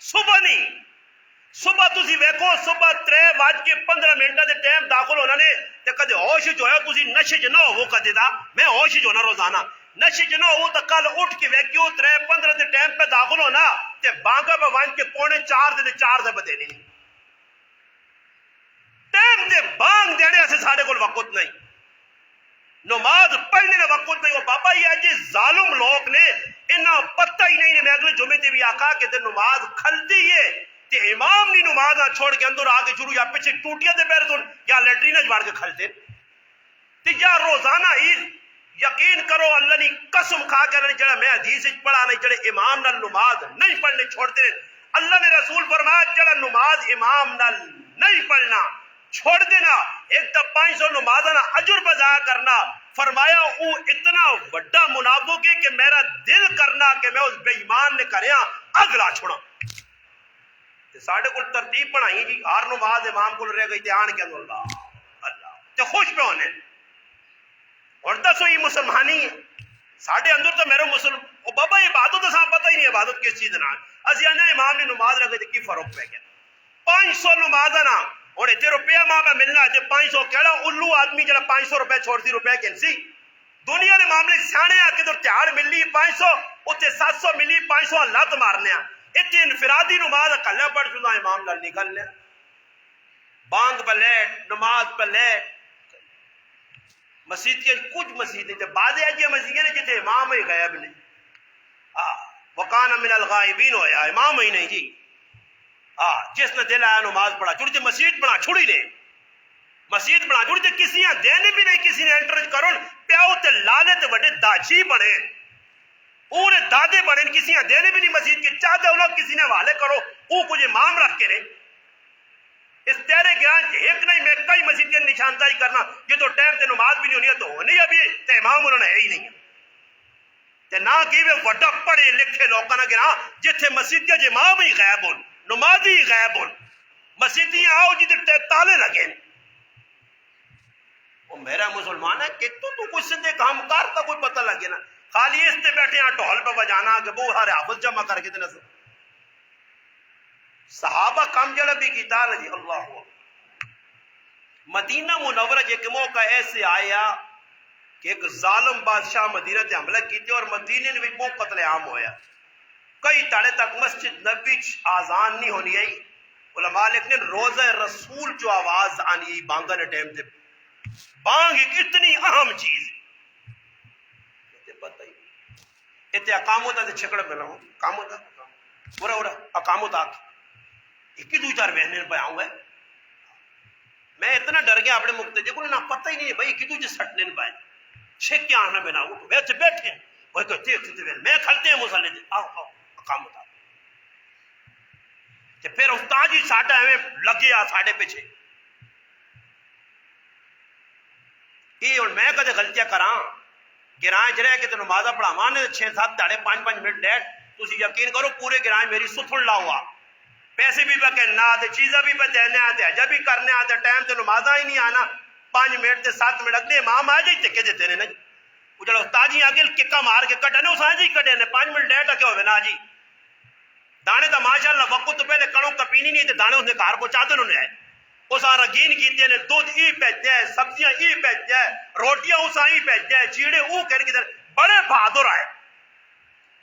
صبح نہیں صبح تسی ویکھو صبح 3:15 منٹ دے ٹائم داخل ہونا نے تے کدے ہوش جو ہے تسی نشے چ نہ ہو کدے دا میں ہوش جو نہ روزانہ نشے چ نہ ہو تے کل اٹھ کے ویکھیو 3:15 دے ٹائم پہ داخل ہونا تے بانگا پہ وان کے 3:45 دے 4 دے بدے نہیں ٹائم دے بانگ دینے سے ساڈے کول وقت نہیں نماز پڑھنے کا وقت نہیں وہ بابا یہ اجے ظالم لوگ نے انہاں پتہ ہی نہیں میں اگلے جمعے تے بھی آکھا کہ تے نماز کھلتی ہے تے امام نہیں نماز نہ چھوڑ کے اندر آگے شروع یا پیچھے ٹوٹیاں تے پیر دون یا لیٹرین وچ وڑ کے کھلتے تے یا روزانہ ہی یقین کرو اللہ نے قسم کھا کے اللہ نے جڑا میں حدیث وچ پڑھا نہیں جڑے امام نال نماز نہیں پڑھنے چھوڑتے اللہ نے رسول فرمایا جڑا نماز امام نال نہیں پڑھنا چھوڑ دینا ایک تا 500 نمازانا اجر بزا کرنا فرمایا او اتنا وڈا منافق ہے کہ میرا دل کرنا کہ میں اس بے ایمان نے کریا اگلا چھوڑا ساڑھے کل ترتیب پڑھائیں جی ہر نماز امام کو رہ گئی تیان کے اندر اللہ تے خوش پہ ہونے اور دسو یہ مسلمانی ہے ساڑھے اندر تو میرے مسلم او بابا عبادت تو پتہ ہی نہیں عبادت کس چیز نہ اسی آنے امام نے نماز رکھ گئی کی فرق پہ گیا 500 نمازانا اور اتنے روپیہ ماں پہ ملنا ہے 500 کہڑا الو آدمی جڑا 500 روپے چھوڑ دی روپے کینسی دنیا نے معاملے سیانے آ کے تو تیار ملی 500 اتنے 700 ملی 500 لت مارنے اتنے انفرادی نماز کلے پڑھ چلا امام لال نکل لیا بانگ پہ لیٹ نماز پہ لیٹ مسجد کے کچھ مسجدیں تھے بعض ایسی مسجدیں نے جتنے امام ہی غیب نہیں وقان من الغائبین ہویا امام ہی نہیں جی جس نے دل آیا نماز پڑھا چھوڑی تھی مسجد بنا چھوڑی نے مسجد بنا چھوڑی تھی کسی نے دینے بھی نہیں کسی نے انٹرج کرو پیاؤ تے لالے تے وڈے داجی بنے اونے دادے بنے کسی نے دینے بھی نہیں مسجد کی چاہتے انہوں کسی نے حوالے کرو او کچھ امام رکھ کے رہے اس تیرے گیان ایک نہیں میں کئی مسجد کے نشاندہی کرنا یہ تو ٹائم تے نماز بھی نہیں ہونی ہے تو ہونی ابھی تے امام انہوں نے ہے ہی نہیں تے نہ کہ وہ وڈا پڑھے لکھے لوگوں نے گرا جتھے مسجد کے امام ہی غائب ہون نمازی غائب ہون مسجدیاں آؤ جی تالے لگے وہ میرا مسلمان ہے کہ تو کچھ سندے کام کر تا کوئی پتہ لگے نا خالی اس تے بیٹھے ہیں ڈھول پہ بجانا کہ وہ ہر حافظ جمع کر کے دینا صحابہ کام جڑا بھی کیتا رضی اللہ مدینہ منورہ ایک موقع ایسے آیا کہ ایک ظالم بادشاہ مدینہ تے حملہ کیتے اور مدینے میں وہ قتل عام ہویا کئی تاڑے تک مسجد نبی آزان نہیں ہونی آئی علماء لکھنے روزہ رسول جو آواز آنی آئی بانگا نے ٹائم تے بانگ ایک اتنی اہم چیز ہے پتہ ہی اتنے اقام ہوتا تھے چھکڑ ملا ہوں کام ہوتا پورا اقام تاک ایک دو چار بہنیں پہ آؤں گا میں اتنا ڈر گیا اپنے مقتدی کو نہ پتہ ہی نہیں بھائی ایک دو سٹنے پائے چھک کیا آنا بنا اٹھو بیٹھے وہ کہتے میں کھلتے ہیں مسلے دے آؤ اقام تاک پھر استاد جی ساڈا ایویں لگے آ ساڈے پیچھے یہ ہوں میں کدے غلطیاں کراں گرائیں چ رہ کے تو نمازاں پڑھاواں نے 6-7 دہاڑے 5-5 منٹ لیٹ تسی یقین کرو پورے گرائیں میری ستھن لا ہوا پیسے بھی پہ کہنا تے چیزاں بھی پہ دینے آتے حجا بھی کرنے آتے ٹائم تے نمازاں ہی نہیں آنا 5 منٹ تے 7 منٹ اگلے امام آ جائی ٹکے دیتے نے نا وہ جڑا استاد جی آگے ککا مار کے کٹے نے اساں جی کٹے نے 5 منٹ لیٹ کیا ہوے نا جی دانے دا ماشاءاللہ وقت تو پہلے کڑوں کپینی نہیں تے دانے اس نے گھر پہنچا دے انہوں نے اس رگین کیتے نے دودھ ای بھیجیا ہے سبزیاں ای بھیجیا ہے روٹیاں اس ای بھیجیا ہے چیڑے او کہنے کی بڑے بہادر آئے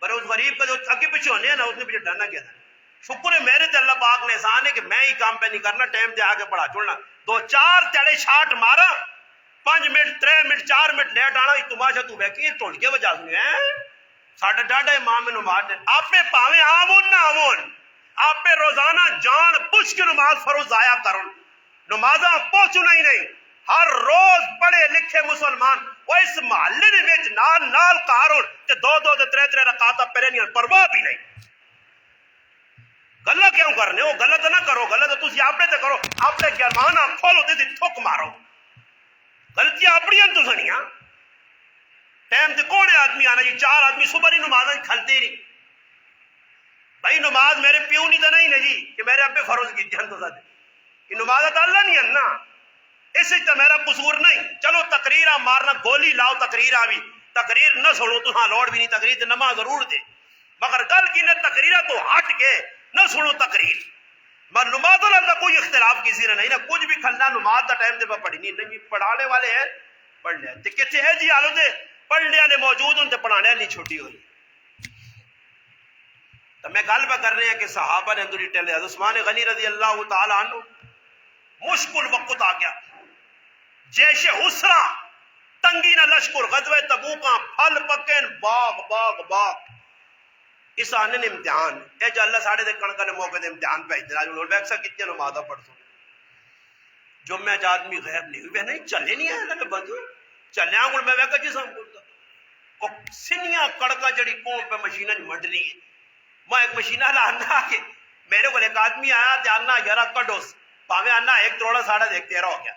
بڑے اس غریب کا جو اگے پیچھے ہونے ہیں نا اس نے پیچھے ڈرنا کیا تھا شکر ہے میرے تے اللہ پاک نے احسان ہے کہ میں ہی کام پہ نہیں کرنا ٹائم تے آگے پڑھا چھوڑنا 2-4 تڑے شاٹ مارا 5 منٹ 3 منٹ 4 منٹ لیٹ آنا تماشا تو بیکی ٹوٹ کے وجہ سنے ہیں ساڈا ڈاڈا امام میں نماز آپ پہ پاویں آمون نہ آمون آپ پہ روزانہ جان بوجھ کے نماز فرض ضائع کرن نمازاں پہنچنا ہی نہیں ہر روز پڑھے لکھے مسلمان وہ اس محلے دے وچ نال کارون تے 2-2 تے 3-3 رکعتاں پڑھنیاں پرواہ بھی نہیں غلط کیوں کرنے ہو غلط نہ کرو غلط تسی اپنے تے کرو اپنے گرمانہ کھولو تے تھک مارو غلطیاں اپنیاں تو سنیاں ٹائم تے کون ہے آدمی آنا جی 4 آدمی صبح ہی نمازاں کھلتے نہیں بھائی نماز میرے پیو نہیں تو نہیں نا جی کہ میرے ابے فرض کی جان تو ساتھ کہ نماز اللہ نہیں ہے نا اس سے میرا قصور نہیں چلو تقریر مارنا گولی لاؤ تقریر آوی تقریر نہ سنو تو ہاں لوڑ بھی نہیں تقریر تے نماز ضرور دے مگر گل کی نہ تقریر تو ہٹ کے نہ سنو تقریر مگر نماز اللہ کوئی اختلاف کسی نے نہیں نا کچھ بھی کھلنا نماز دا ٹائم تے پڑھی نہیں پڑھانے والے ہیں پڑھ لیا تے کتے ہے جی حالوں دے پڑھنے والے موجود ان تے پڑھانے والی چھوٹی ہوئی تو میں گل پہ کر رہے ہیں کہ صحابہ نے اندر ٹیلے عثمان غنی رضی اللہ تعالی عنہ مشکل وقت آ گیا جیش اسرا تنگی نہ لشکر غزوہ تبوکاں پھل پکین باغ اس آنے نے امتحان اے جو اللہ ساڑھے دے کڑکا نے موقع دے امتحان پہ اتنا جو لوڑ بیکسا کتنے نمازہ پڑھ سو جو میں جا آدمی غیب نہیں ہوئی نہیں چلے نہیں آئے اللہ میں بندو چلے آنگل میں بیکا جی سام کرتا وہ سنیاں کڑکا جڑی کون پہ مشینہ مڈ رہی ہے میں ایک مشینہ لانا آگے میرے کو ایک آدمی آیا جاننا یارا کڈوس پاوے آنا 1 کروڑ ساڑھا دیکھتے رہو گیا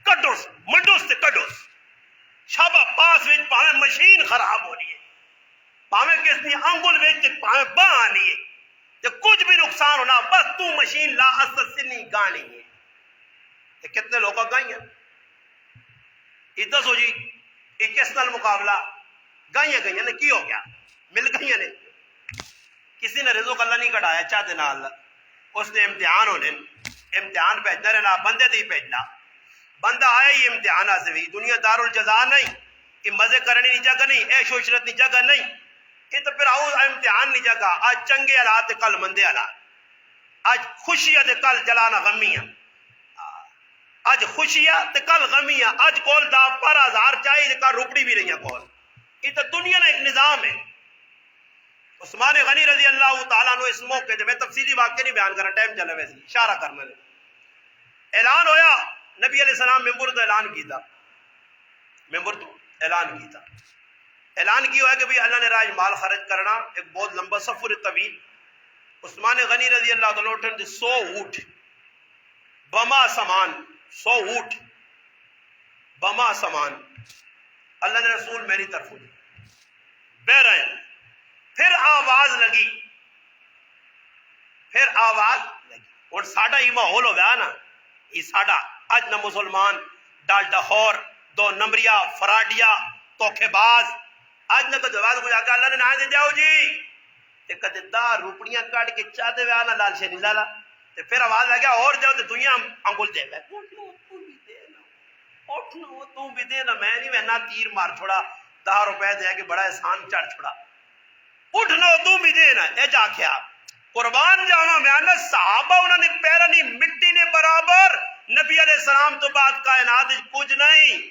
کڈوس منڈوس تے کڈوس شابہ پاس ویچ پاوے مشین خراب ہو رہی ہے پاوے کس نے انگل ویچ پاوے باں آنی ہے تے کچھ بھی نقصان ہونا بس تو مشین لا اصل سے نہیں گانی ہے یہ کتنے لوگا گائیں ہیں ادھا سو جی یہ کس نال مقابلہ گائیں نے کی ہو گیا مل گئیں نے کسی نے رزق اللہ نہیں کٹایا چاہتے نہ اللہ اس نے امتحان ہونے امتحان بھیجنا رہنا بندے دی بھیجنا بندہ آیا ہی امتحان آ سے دنیا دار الجزا نہیں کہ مزے کرنے نہیں جگہ نہیں عیش و عشرت نہیں جگہ نہیں یہ تو پھر آؤ امتحان نہیں جگہ آج چنگے حالات کل مندے حالات آج خوشیاں تے کل جلانا غمیاں آج خوشیاں تے کل غمیاں آج کول دا 1000 چاہیے کل روپڑی بھی رہی ہیں کول یہ تو دنیا کا ایک نظام ہے عثمان غنی رضی اللہ تعالیٰ عنہ اس موقع میں تفصیلی واقعہ نہیں بیان کرنا ٹائم چلا ویسے اشارہ کرنا اعلان ہویا نبی علیہ السلام ممبر تو اعلان کیتا ممبر تو اعلان کیتا اعلان کیا ہے کہ بھی اللہ نے راج مال خرچ کرنا ایک بہت لمبا سفر طویل عثمان غنی رضی اللہ تعالیٰ اٹھن 100 اونٹ بما سامان 100 اونٹ بما سامان اللہ نے رسول میری طرف ہوئی بہ رہے ہیں پھر آواز لگی اور ساڑھا ہی ماحول ہو گیا نا یہ ساڑھا اج نہ مسلمان ڈالٹا خور 2 نمبریا فراڈیا توکھے باز اج نہ کدو آواز کو جا کے اللہ نے نہ دے جاؤ جی تے کدے 10 روپڑیاں کاٹ کے چاہتے ہوئے آنا لال شہری لالا تے پھر آواز آ گیا اور جاؤ تے دنیا انگل دے گئے اٹھنا تو بھی دے نا میں نہیں میں تیر مار چھوڑا 10 روپے دے کے بڑا احسان چڑھ چھوڑا اٹھنا تو بھی دے نا اے جا کیا قربان جاواں میں آنا صحابہ انہوں نے پیرا نہیں مٹی نے برابر نبی علیہ السلام تو بعد کائنات کچھ نہیں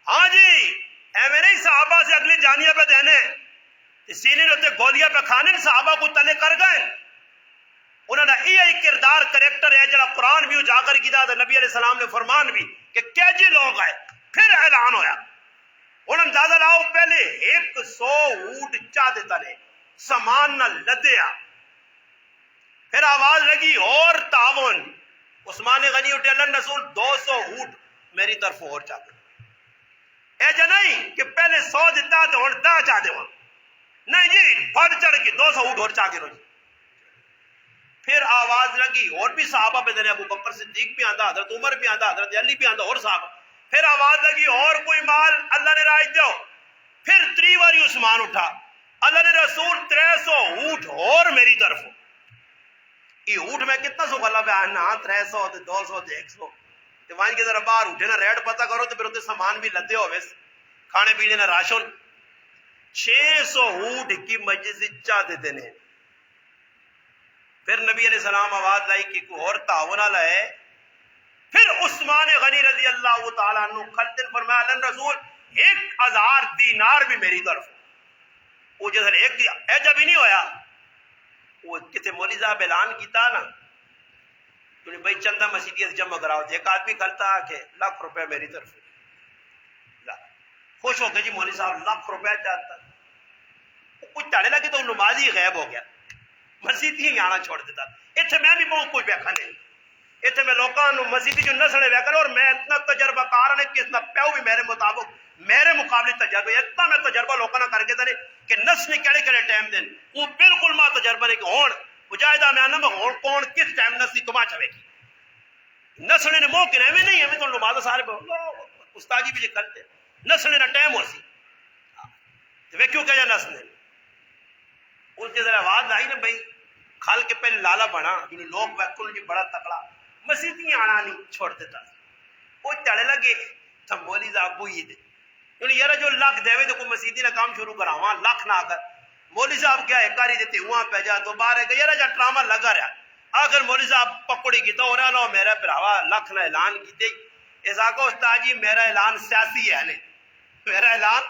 ہاں جی ایویں نہیں صحابہ سے اگلی جانیہ پہ دینے سینے نے گولیاں پہ کھانے صحابہ کو تلے کر گئے. انہوں نے یہ کردار کریکٹر ہے جڑا قرآن بھی اجاگر کیا تھا, نبی علیہ السلام نے فرمان بھی کہ کیجے لوگ آئے. پھر اعلان ہویا, انہوں اندازہ لاؤ پہلے 100 اونٹ چاہ دیتا نے سامان نہ لدیا. پھر آواز لگی اور تعاون. عثمان غنی اٹھے, اللہ رسول 200 اونٹ میری طرف اور چاہ دے. اے جا نہیں کہ پہلے 100 دیتا تو اور 10 چاہ دے وہاں, نہیں جی بڑھ چڑھ کے 200 اونٹ اور چاہ کے رو. پھر آواز لگی اور بھی صحابہ پہ دینے, ابو بکر صدیق بھی آندا, حضرت عمر بھی آندا, حضرت علی بھی آندا, اور صحابہ. پھر آواز لگی اور کوئی مال اللہ نے رائے دو. پھر 3 باری عثمان اٹھا, اللہ نے رسول 300 اونٹ اور میری طرف. یہ اونٹ میں کتنا سو گلا پہ آنا, 300 تے 200 تے 100 تے وہاں کے ذرا باہر اٹھے نا ریٹ پتہ کرو تو پھر اتنے سامان بھی لدے ہوئے, کھانے پینے نا راشن. 600 اونٹ کی مجلس چاہ دیتے ہیں. پھر نبی علیہ السلام آواز لائی کہ کوئی اور تعاون والا ہے. پھر عثمان غنی رضی اللہ تعالیٰ عنہ خلدن فرمایا, اللہ رسول 1000 دینار بھی میری طرف. وہ جیسے ایک دیا ایجا بھی نہیں ہویا. وہ کتے مولی صاحب اعلان کیتا نا کہ بھائی چندہ مسیحیت جمع کراؤ, ایک آدمی کھلتا کہ ₹1,00,000 میری طرف. خوش ہو گئے جی مولی صاحب ₹1,00,000 چاہتا. کچھ تاڑے لگے تو نمازی غائب ہو گیا, مسیحی ہی آنا چھوڑ دیتا. اتنے میں بھی بہت کچھ بیکھا نہیں, اتنے میں لوگوں مسیحی جو نسلے بیکھا, اور میں اتنا تجربہ کار ہے کہ اتنا پیو بھی میرے مطابق میرے مقابلے تجربہ, اتنا میں تجربہ لوگوں نے کر کے دے کہ نس نے کہڑے کہڑے ٹائم دیں وہ بالکل ماں تجربہ نہیں کہ ہون مجاہدہ میں آنا میں ہون کون کس ٹائم نس کی کما چوے کی نسلے نے موقع ہے میں نہیں ہے, میں تو نماز سارے استادی بھی جو کرتے نسلے نہ ٹائم ہو سی تو وہ کیوں کہا نس نے. اس کے ذرا آواز آئی نا بھائی کھال کے پہلے لالا بنا جنہیں لوگ بیکھوں جی بڑا تکڑا مسیحی آنا نہیں چھوڑ دیتا. وہ چڑھے لگے تو مولی صاحب وہ یہ دے کیونکہ یار جو لاکھ دے تو کوئی مسیحی نہ کام شروع کرا وہاں لاکھ نہ آ کر مولی صاحب کیا ایک کاری دیتے وہاں پہ جا تو باہر ہے یار جا ڈرامہ لگا رہا. آخر مولی صاحب پکڑی کی تو رہا لو میرا پھراوا لاکھ نہ اعلان کی ایسا کو استاد جی میرا اعلان سیاسی ہے نہیں, میرا اعلان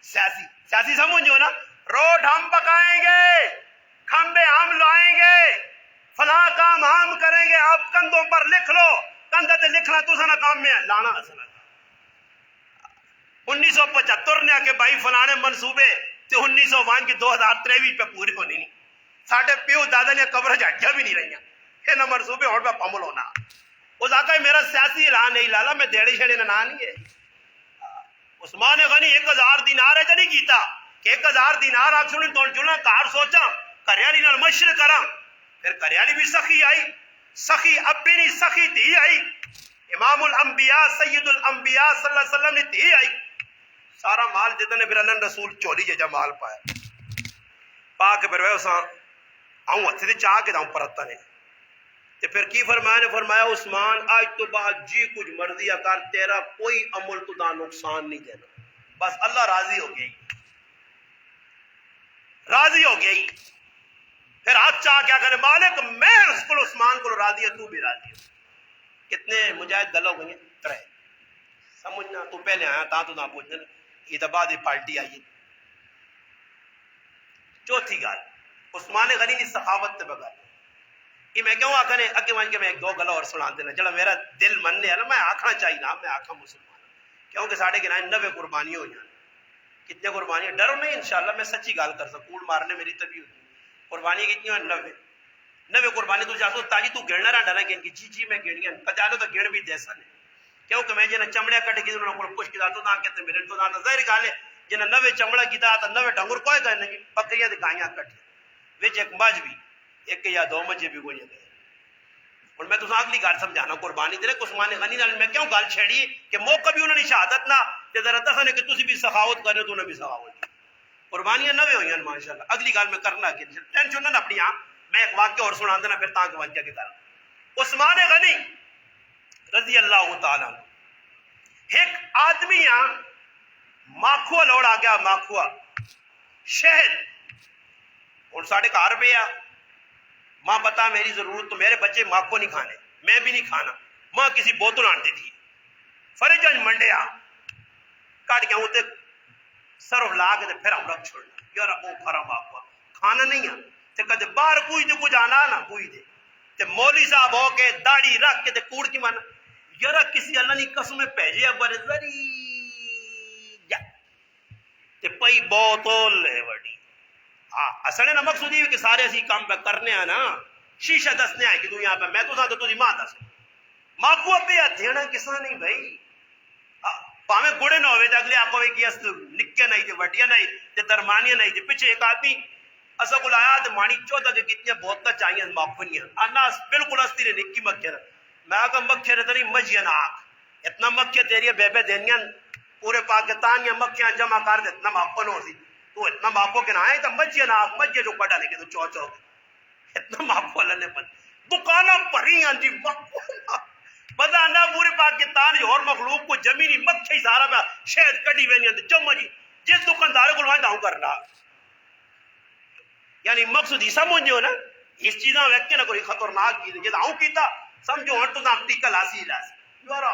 سیاسی سمجھو نا, روڈ ہم پکائیں گے, کھمبے ہم لائیں گے, فلاں کام ہم کریں گے, آپ کندھوں پر لکھ لو, کندھے تے لکھنا تو سنا کام میں لانا اصلا. 1975 نے آ کے بھائی فلانے منصوبے تے 1901 کی 2023 پہ پوری ہونی نہیں. ساڈے پیو دادا نے قبر جھاٹیاں بھی نہیں رہیاں, یہ منصوبے اور پہ پمل ہونا. اس آقا میرا سیاسی اعلان نہیں لالا, میں دیڑے شیڑے نہ نہیں ہے. عثمان غنی 1000 دینار ہے جا نہیں کیتا کہ 1000 دینار آپ سنیں تو جنا کار سوچا کریالی نال مشر کرا. پھر کریالی بھی سخی آئی, سخی اب بھی نہیں سخی تھی آئی, امام الانبیاء سید الانبیاء صلی اللہ علیہ وسلم نے تھی آئی. سارا مال جتنے پھر اللہ رسول چولی جا مال پایا پا کے پھر وہ آؤں ہتھے چاہ کے داؤں پرتا نے. تے پھر کی فرمایا نے فرمایا عثمان آج تو بعد جی کچھ مرضی کر, تیرا کوئی عمل تو دا نقصان نہیں دینا, بس اللہ راضی ہو گئی, راضی ہو گئی. پھر ہاتھ چاہ کیا کرے مالک میں اس کو عثمان کو راضی ہے, تو بھی راضی ہو. کتنے مجاہد گل ہو گئی ہیں 3 سمجھنا, تو پہلے آیا تا تو نہ پوچھنا, یہ تو بعد پارٹی آئی. چوتھی گل عثمان غنی کی سخاوت تے بغیر یہ میں کیوں آخر اگے مان کے میں 1-2 گلا اور سنا دینا جڑا میرا دل مننے ہے نا, میں آخنا چاہیے نا, میں آخا مسلمان کیونکہ ساڑھے کے 90 قربانی ہو جائیں. کتنے قربانی ڈرو نہیں انشاءاللہ میں سچی گال کر سکوں, کوڑ مارنے میری طبیعت ہوتی قربانی کتنی ہیں 90 قربانی تو جاسو تاجی تو گڑنا رہا ڈانا کہ جی میں گڑیاں پچالو تو گڑ بھی دیسا نہیں کیونکہ میں جنہیں چمڑیا کٹ کی انہوں نے پوچھ کیا تو نہ کہتے میرے تو نہ ظاہر گال ہے جنہیں 90 چمڑا کی تا 90 ڈنگر کوئی گئے نہیں, بکریاں تے گائیاں کٹ وچ ایک مجھ بھی ایک یا 2 مجھے بھی کوئی نہیں. اور میں تو اگلی گل سمجھانا قربانی دے عثمان غنی نال میں کیوں گل چھیڑی کہ موقع بھی انہوں نے شہادت نہ تے ذرا دسنے کہ تسی بھی سخاوت کرے تو انہیں بھی سخاوت قربانیاں 90 ہوئی ہیں ماشاءاللہ. اگلی گل میں کرنا کہ ٹینشن نہ اپنی میں ایک واقعہ اور سنا دینا پھر تاں کہ واقعہ کے کر. عثمان غنی رضی اللہ تعالیٰ ایک آدمی ماکھوا لوڑ آ گیا, ماکھوا شہد اور ساڑھے گھر پہ ماں بتا میری ضرورت تو میرے بچے ماکھو نہیں کھانے, میں بھی نہیں کھانا, ماں کسی بوتل آنٹی تھی فرج منڈیا کٹ گیا ہوتے سرو لا کے پھر ہم رکھ چھوڑنا یار ابو فرم آپ کھانا نہیں ہے تے کدے باہر کوئی تو کچھ آنا نہ کوئی دے تے مولوی صاحب ہو کے داڑھی رکھ کے تے کوڑ کی مانا یار کسی اللہ نے قسم بھیجے ابر زری یا تے پئی بوتل ہے وڈی ہاں اصل نہ مقصود یہ کہ سارے اسی کام پہ کرنے ہیں نا شیشہ دسنے آئے کہ تو یہاں پہ میں تو ساتھ تو ماں دس ماں کو ابھی دینا کسا نہیں بھائی پاویں گڑے نہ ہوئے اگلے آپ کو کہ اس نکے نہیں تھے وٹیا نہیں تے درمانیاں نہیں تھے پیچھے ایک آدمی اسا کو لایا تے مانی چوتھا کہ کتنے بہت چاہیے ماپنیاں انا بالکل استی نے نکی مکھے میں کہ مکھے تری مجھن آنکھ اتنا مکھے تیری بے دینیاں پورے پاکستان یا مکھیاں جمع کر دے اتنا ماپن ہو سی تو اتنا ماپو کے نہ آئے تو مجھن آنکھ مجھے جو پڑا لے کے تو چو اتنا ماپو اللہ نے پڑ دکانہ پڑھی ہیں جی ماپو بدا نہ پورے پاکستان اور مخلوق کو زمینی مکھی سارا پہ شہد کڑی وینی ہیں چمہ جی جس دکاندار کو لوائیں داؤں کر رہا یعنی مقصد ہی سمجھے ہو نا اس چیزاں ویکتے نہ کوئی خطرناک چیز جیسا ہوں کیتا سمجھو ہن تو نہ ٹیکل حاصل ہے یارا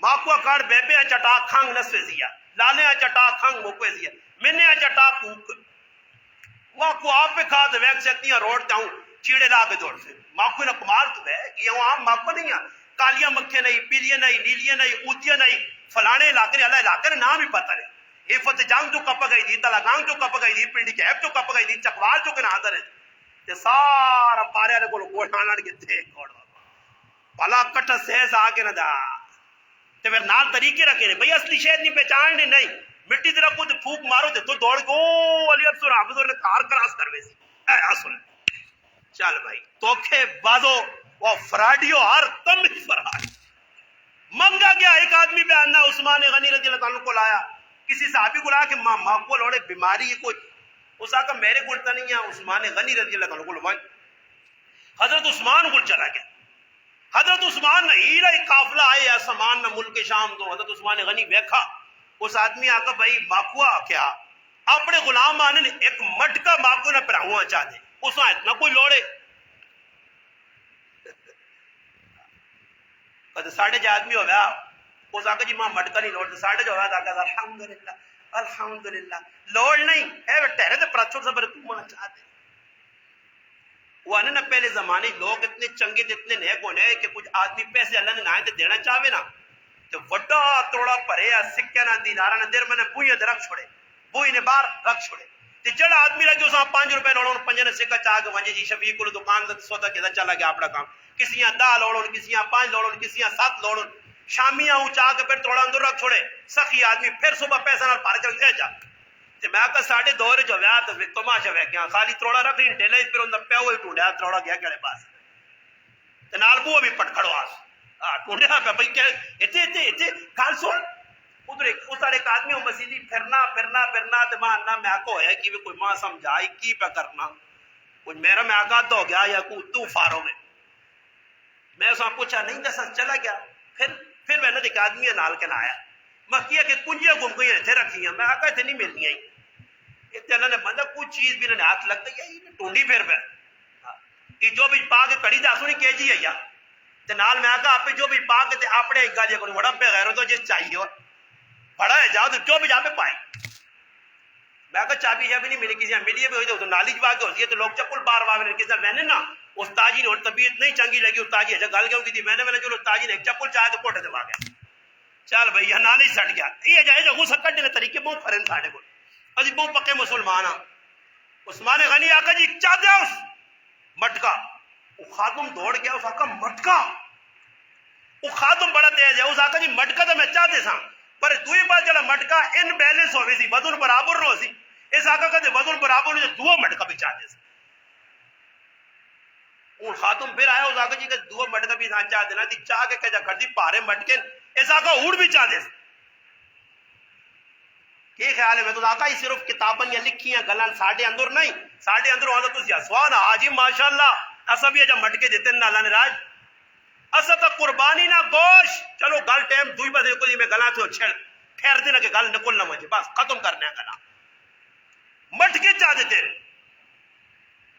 ماکو کار بے بے چٹا کھنگ نسوے زیا لانے چٹا کھنگ موکوے زیا میں چٹا کوک ماکو آپ پہ کھا دے ویک سکتی ہیں روڈ جاؤں چیڑے لا کے دوڑ سے ماکو نہ کمال تو ہے کہ یہ عام ماکو نہیں ہے کالیاں مکھے نہیں پیلیاں نہیں نیلیاں نہیں اوتیاں نہیں فلانے علاقے اللہ علاقے نے نام ہی پتہ نہیں حفت جنگ تو کپ گئی دی تلگانگ تو کپ گئی دی پنڈی کیپ تو کپ گئی دی چکوال تو کنا آدھر ہے تے سارا پارے آنے کو گوڑانا کے دے گوڑ بھلا کٹھا سیز آگے نہ دا تے پھر نال طریقے رکھے رہے بھئی اصلی شہد نہیں پہچان نہیں مٹی طرح کو پھوک مارو تے تو دوڑ گو علی افسر حافظ نے کار کراس کروے سی اے اصل چل بھائی توکھے بازو وہ فراڈیو ہر کم فراڈ منگا گیا ایک آدمی پہ آنا عثمان غنی رضی اللہ تعالیٰ کو لایا کسی صحابی کو لایا کہ ماں کو لوڑے بیماری ہے کوئی اس آقا میرے گلتا نہیں ہے عثمان غنی رضی اللہ تعالیٰ کو لوائیں حضرت عثمان کو چلا گیا حضرت عثمان ہیرا ایک قافلہ آئے سامان نہ ملک شام تو حضرت عثمان غنی بیکھا اس آدمی آقا بھائی ماکوا کیا اپنے غلام آنے نے ایک مٹکا ماکو نہ پراہواں چاہ دے اس آئے اتنا کوئی لوڑے کہتے ساڑھے جا آدمی ہو گیا اس آقا جی ماں مٹکا نہیں لوڑتے ساڑھے جو ہوا تھا کہتا الحمدللہ الحمدللہ لوڑ نہیں ہے وہ ٹہرے تھے پرچھوڑ سے پر تو ماں چاہتے وہ آنے نا پہلے زمانے لوگ اتنے چنگے تھے اتنے نیک ہونے کہ کچھ آدمی پیسے اللہ نے نائے تھے دینا چاہوے نا تو وڈا توڑا پرے سکے نہ دینارہ نہ دیر میں نے بوئی دے رکھ چھوڑے بوئی نے بار رکھ چھوڑے تے جڑا آدمی لگے اساں 5 روپے لوڑوں 5 نے سکا چاہ کے ونجے جی شفیع کو دکان تے سودا کے چلا گیا اپنا کام کسیاں 10 لوڑوں کسیاں 5 لوڑوں کسیاں 7 لوڑوں شامیاں او چاہ کے پھر توڑا اندر رکھ چھوڑے سخی آدمی پھر صبح پیسہ نال بھر کے لے جا تے میں کہ ساڈے دور جو ویا تے تماشا ویکھیا خالی توڑا رکھ نہیں ڈیلے پھر اون پیو ہی ٹونڈیا توڑا گیا کڑے پاس تے نال بو بھی پٹکھڑواس ٹونڈیا پہ بھئی کہ ایتھے گل سن ادھر ایک آدمی مسیدی پھرنا تے ماں نہ میں کو ہے کہ کوئی ماں سمجھائی کی پہ کرنا کچھ میرا میں آگاد ہو گیا یا کوئی تو فارو میں اساں پوچھا نہیں دسا چلا گیا پھر میں نے ایک آدمی نال کے نہ آیا میں کیا کہ کنجیاں گم گئی اتنے رکھی ہیں میں آگا اتنے نہیں ملنی آئی اتنے اللہ نے بندہ کچھ چیز بھی انہوں نے ہاتھ لگتا ہے ٹونڈی پھر پہ یہ جو بھی پا کے کڑی دا سونی کے جی ہے یا تے نال میں آگا آپ جو بھی پا کے اپنے ایک گالیاں کروں بڑا پہ غیر ہو تو جس چاہیے ہو بڑا ہے جاؤ تو جو بھی جہاں پہ پائیں میں کہا چابی ہے بھی نہیں ملی کسی ملی بھی ہوئی تو نالی جوا کے ہوتی ہے تو لوگ چپل بار بار کسی میں نے نا استاجی نے اور طبیعت نہیں چنگی لگی استاجی ہے گل کیوں کی تھی میں نے جو استاجی نے ایک چپل چاہے تو کوٹے دبا گیا چل بھائی نالی سٹ گیا یہ جائے جو غصہ کٹنے طریقے بہت فرن ساڑھے کو ابھی بہت پکے مسلمان ہاں عثمان غنی آقا جی چاہ دیا اس مٹکا وہ خاتم دوڑ گیا اس آقا مٹکا وہ خاتم بڑا تیز ہے اس آقا جی مٹکا تو میں چاہ دے سا پر دوئی بات جلا مٹکا ان بیلنس ہوئی سی وزن برابر نہ ہو سی اس آقا کہتے وزن برابر ہوئی دو مٹکا بھی چاہ دے سا ان خاتم پھر آیا اس آقا جی کہ دو مٹکا بھی چاہ دینا تھی چاہ کے کہا کر دی پارے مٹکے اس آقا اوڑ بھی چاہ دے سا کی خیال ہے میں تو آقا ہی صرف کتابیں یا لکھی ہیں گلان ساڑھے اندر نہیں ساڑھے اندر ہونا تو سوان آجی ماشاءاللہ ایسا بھی اجا مٹکے دیتے ہیں اللہ نے راج ایسا تا قربانی نہ گوش چلو گل ٹیم دوئی بدے کو دی میں گلان تھے چھڑ پھیر دینا کہ گل نکل نہ مجھے بس ختم کرنے ہیں گلان مٹکے چاہ دیتے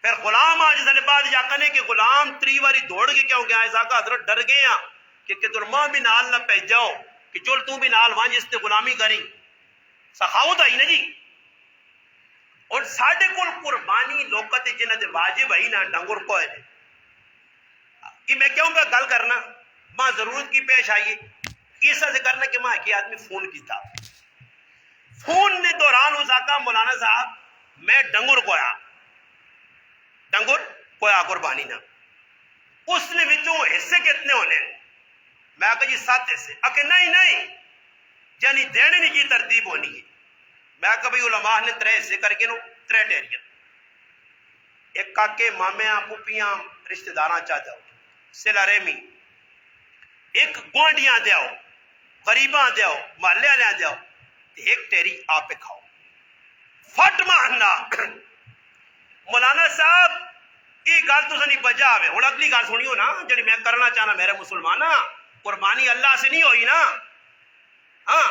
پھر غلام آج زلی بعد جا کنے کہ غلام تریواری دوڑ کے کیا ہو گیا ایسا کا حضرت ڈر گئے ہیں کہ ترمان بھی نال نہ پہ جاؤ کہ چل تو بھی نال وہاں جس نے غلامی کری سخاوت آئی نا جی. اور ساڈے کول قربانی لوکاں تے جنہاں دے واجب ہے نا ڈنگر کوئے کہ میں کیوں پہ گل کرنا ماں ضرورت کی پیش آئیے اس سے کرنا کہ ماں کی آدمی فون کیتا فون نے دوران اس آقا مولانا صاحب میں ڈنگر کویا قربانی نہ اس نے وچوں حصے کتنے ہونے میں کہا جی 7 حصے کہ نہیں یعنی دینے نہیں کی ترتیب ہونی ہے. میں کہا بھئی علماء نے 3 حصے کر کے 3 ٹیریاں ایک کاکے مامیاں پھوپھیاں رشتہ داراں چاہ جاؤ سلا رحمی ایک گوانڈیاں دیاؤ غریباں دیاؤ محلے والے دیاؤ ایک ٹیری آپ پہ کھاؤ فٹ مارنا. مولانا صاحب یہ گل تو سنی بجا آوے ہوں اگلی گل سنیو نا جی میں کرنا چاہنا میرے مسلمانہ قربانی اللہ سے نہیں ہوئی نا. ہاں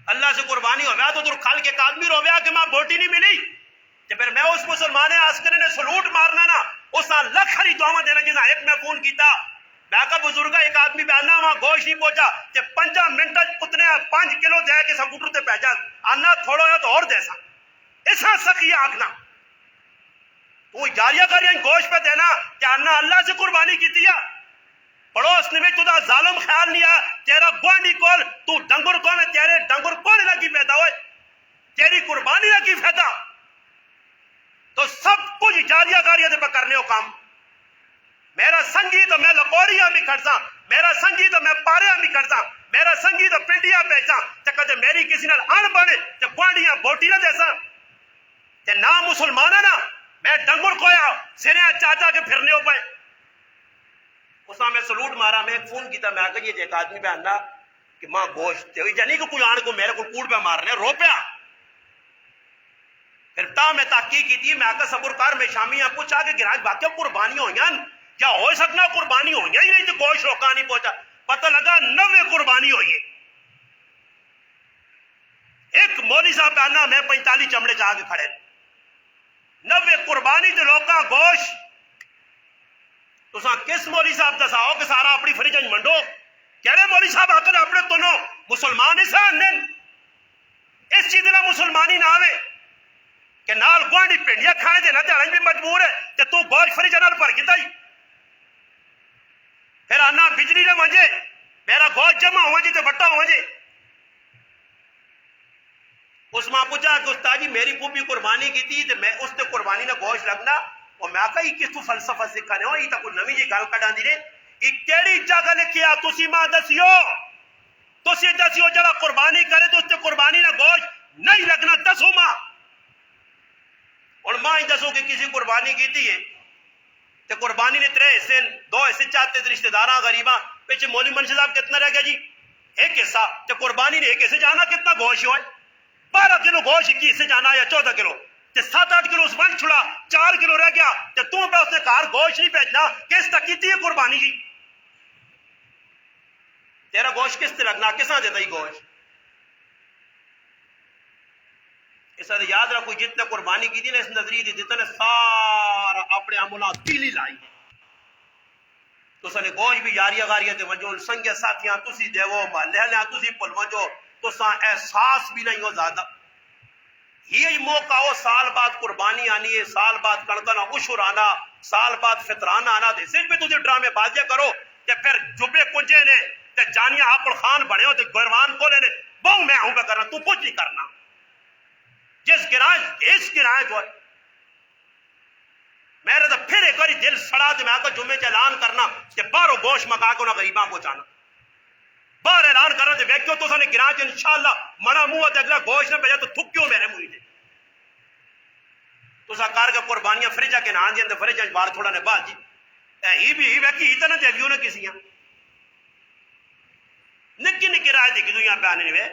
اللہ سے قربانی ہو گیا تو تر کھل کے ایک آدمی رو گیا کہ ماں بوٹی نہیں ملی تو پھر میں اس مسلمان عسکری نے سلوٹ مارنا نا اس نال لکھ ہری دعاواں دینا جس ایک میں فون کیتا میں کہا بزرگا ایک آدمی بیانا وہاں گوشت نہیں پہنچا کہ 5 منٹ اتنے 5 کلو دے کے سکوٹر تے پہنچا آنا تھوڑا ہو تو اور دے سا ایسا سخی آگنا تو جاریہ کریاں گوشت پہ دینا کہ آنا اللہ سے قربانی کی تیا پڑوس نے بھی تو دا ظالم خیال نہیں ہے تیرا گوانڈی کول تو ڈنگر کو میں تیرے ڈنگر کو نہیں لگی پیدا ہوئے تیری قربانی لگی فیدا تو سب کچھ جاریہ کاریہ دے پہ کرنے ہو کام. میرا سنگی تو میں لکوڑیاں بھی کھڑسا میرا سنگی تو میں پاریاں بھی کھڑسا میرا سنگی تو پنڈیاں بیچا تے کدے میری کسی نال ان بنے تے گوانڈیاں بوٹی نہ دیسا تے نہ مسلمان نا میں ڈنگر کویا سرے چاچا کے پھرنے ہو پائے. اس میں سلوٹ مارا میں ایک فون کیتا میں آگا یہ ایک آدمی پہ آنا کہ ماں گوشت جانی کہ کوئی آن کو میرے کو کوڑ پہ مارنے رو پیا پھر تا میں تحقیق کی تھی میں آگا صبرکار میں شامیاں پوچھا کہ گراج باقی قربانی ہوئیاں یا ہو سکنا قربانی ہوئیاں ہی نہیں تو گوشت روکا نہیں پہنچا پتہ لگا 90 قربانی ہوئی ہے. ایک مولی صاحب پہ آنا میں 45 چمڑے چاہ کے کھڑے 90 قربانی تو لوکاں گوشت تو کس مولی صاحب دساؤ کہ سارا اپنی فریجنج منڈو کہہ رہے مولی صاحب آکر اپنے تنو مسلمان اسان نے اس چیز نہ مسلمانی نہ آوے کہ نال گوانڈی پینڈیا کھائے دے نہ دیڑھیں بھی مجبور ہے کہ تو گوش فریجنال پر گتا ہی پھر آنا بجلی نے مجھے میرا گوش جمع ہوا جی تے بٹا ہوا جی اس ماں پوچھا کہ استاد جی میری پوپی قربانی کی تھی تے میں اس تے قربانی نہ گوش لگنا اور میں کہا یہ کس تو فلسفہ سکھانے ہو یہ تا کوئی نوی جی گل کڈان دی نے یہ کیڑی جگہ نے کیا تسی ماں دسیو جڑا قربانی کرے تو اس تے قربانی نہ گوشت نہیں لگنا دسو ماں اور ماں ہی دسو کہ کسی قربانی کی تھی تے قربانی نے 3 حصے 2 حصے چاہتے تھے رشتہ داراں غریباں پیچھے مولی منشی صاحب کتنا رہ گیا جی 1 حصہ تے قربانی نے 1 حصے جانا کتنا گوشت ہوئے 12 کلو گوشت 1 حصے جانا یا 14 کلو تے 7-8 کلو اس ون چھڑا 4 کلو رہ گیا تے تو پہ اس نے کار گوشت نہیں بیچنا کس تک کی تھی قربانی کی تیرا گوشت کس تے لگنا کساں دیتا ہی گوشت اس سے یاد رکھو جتنے قربانی کی تھی نا اس نظریے دی جتنے سارا اپنے عملہ تیلی لائی تو سنے گوشت بھی یاریہ غاریہ تے وجہ سنگے ساتھیاں تسی دیو محلے لیا تسی پل وجہ تو ساں احساس بھی نہیں ہو زیادہ یہ موقع ہو سال بعد قربانی آنی ہے سال بعد کڑکنا عشر آنا سال بعد فطران آنا دے صرف بھی تجھے ڈرامے بازیاں کرو کہ پھر جبے کنجے نے کہ جانیاں آپڑ خان بڑھے ہو تے گروان کھولے نے بہو میں ہوں پہ کرنا تو کچھ نہیں کرنا جس گرائیں جو ہے میرے تو پھر ایک باری دل سڑا دے میں آقا جمعے چا اعلان کرنا کہ بارو گوشت مکا کو نہ غریباں کو چانا باہر اعلان کرنا دے ویکیو تو سنے گرائیں جو انشاءاللہ منا موہ تے اگلا گوشت نہ بھیجا تو تھکیو میرے موہی دے تو سا کار کا قربانیاں فریجا کے نان دیں دے فریجا بار تھوڑا نے بات جی ہی بھی ہی ویکی اتنا دے ویو نے کسیاں نکی نکی رائے دے کی دنیا پہ آنے نے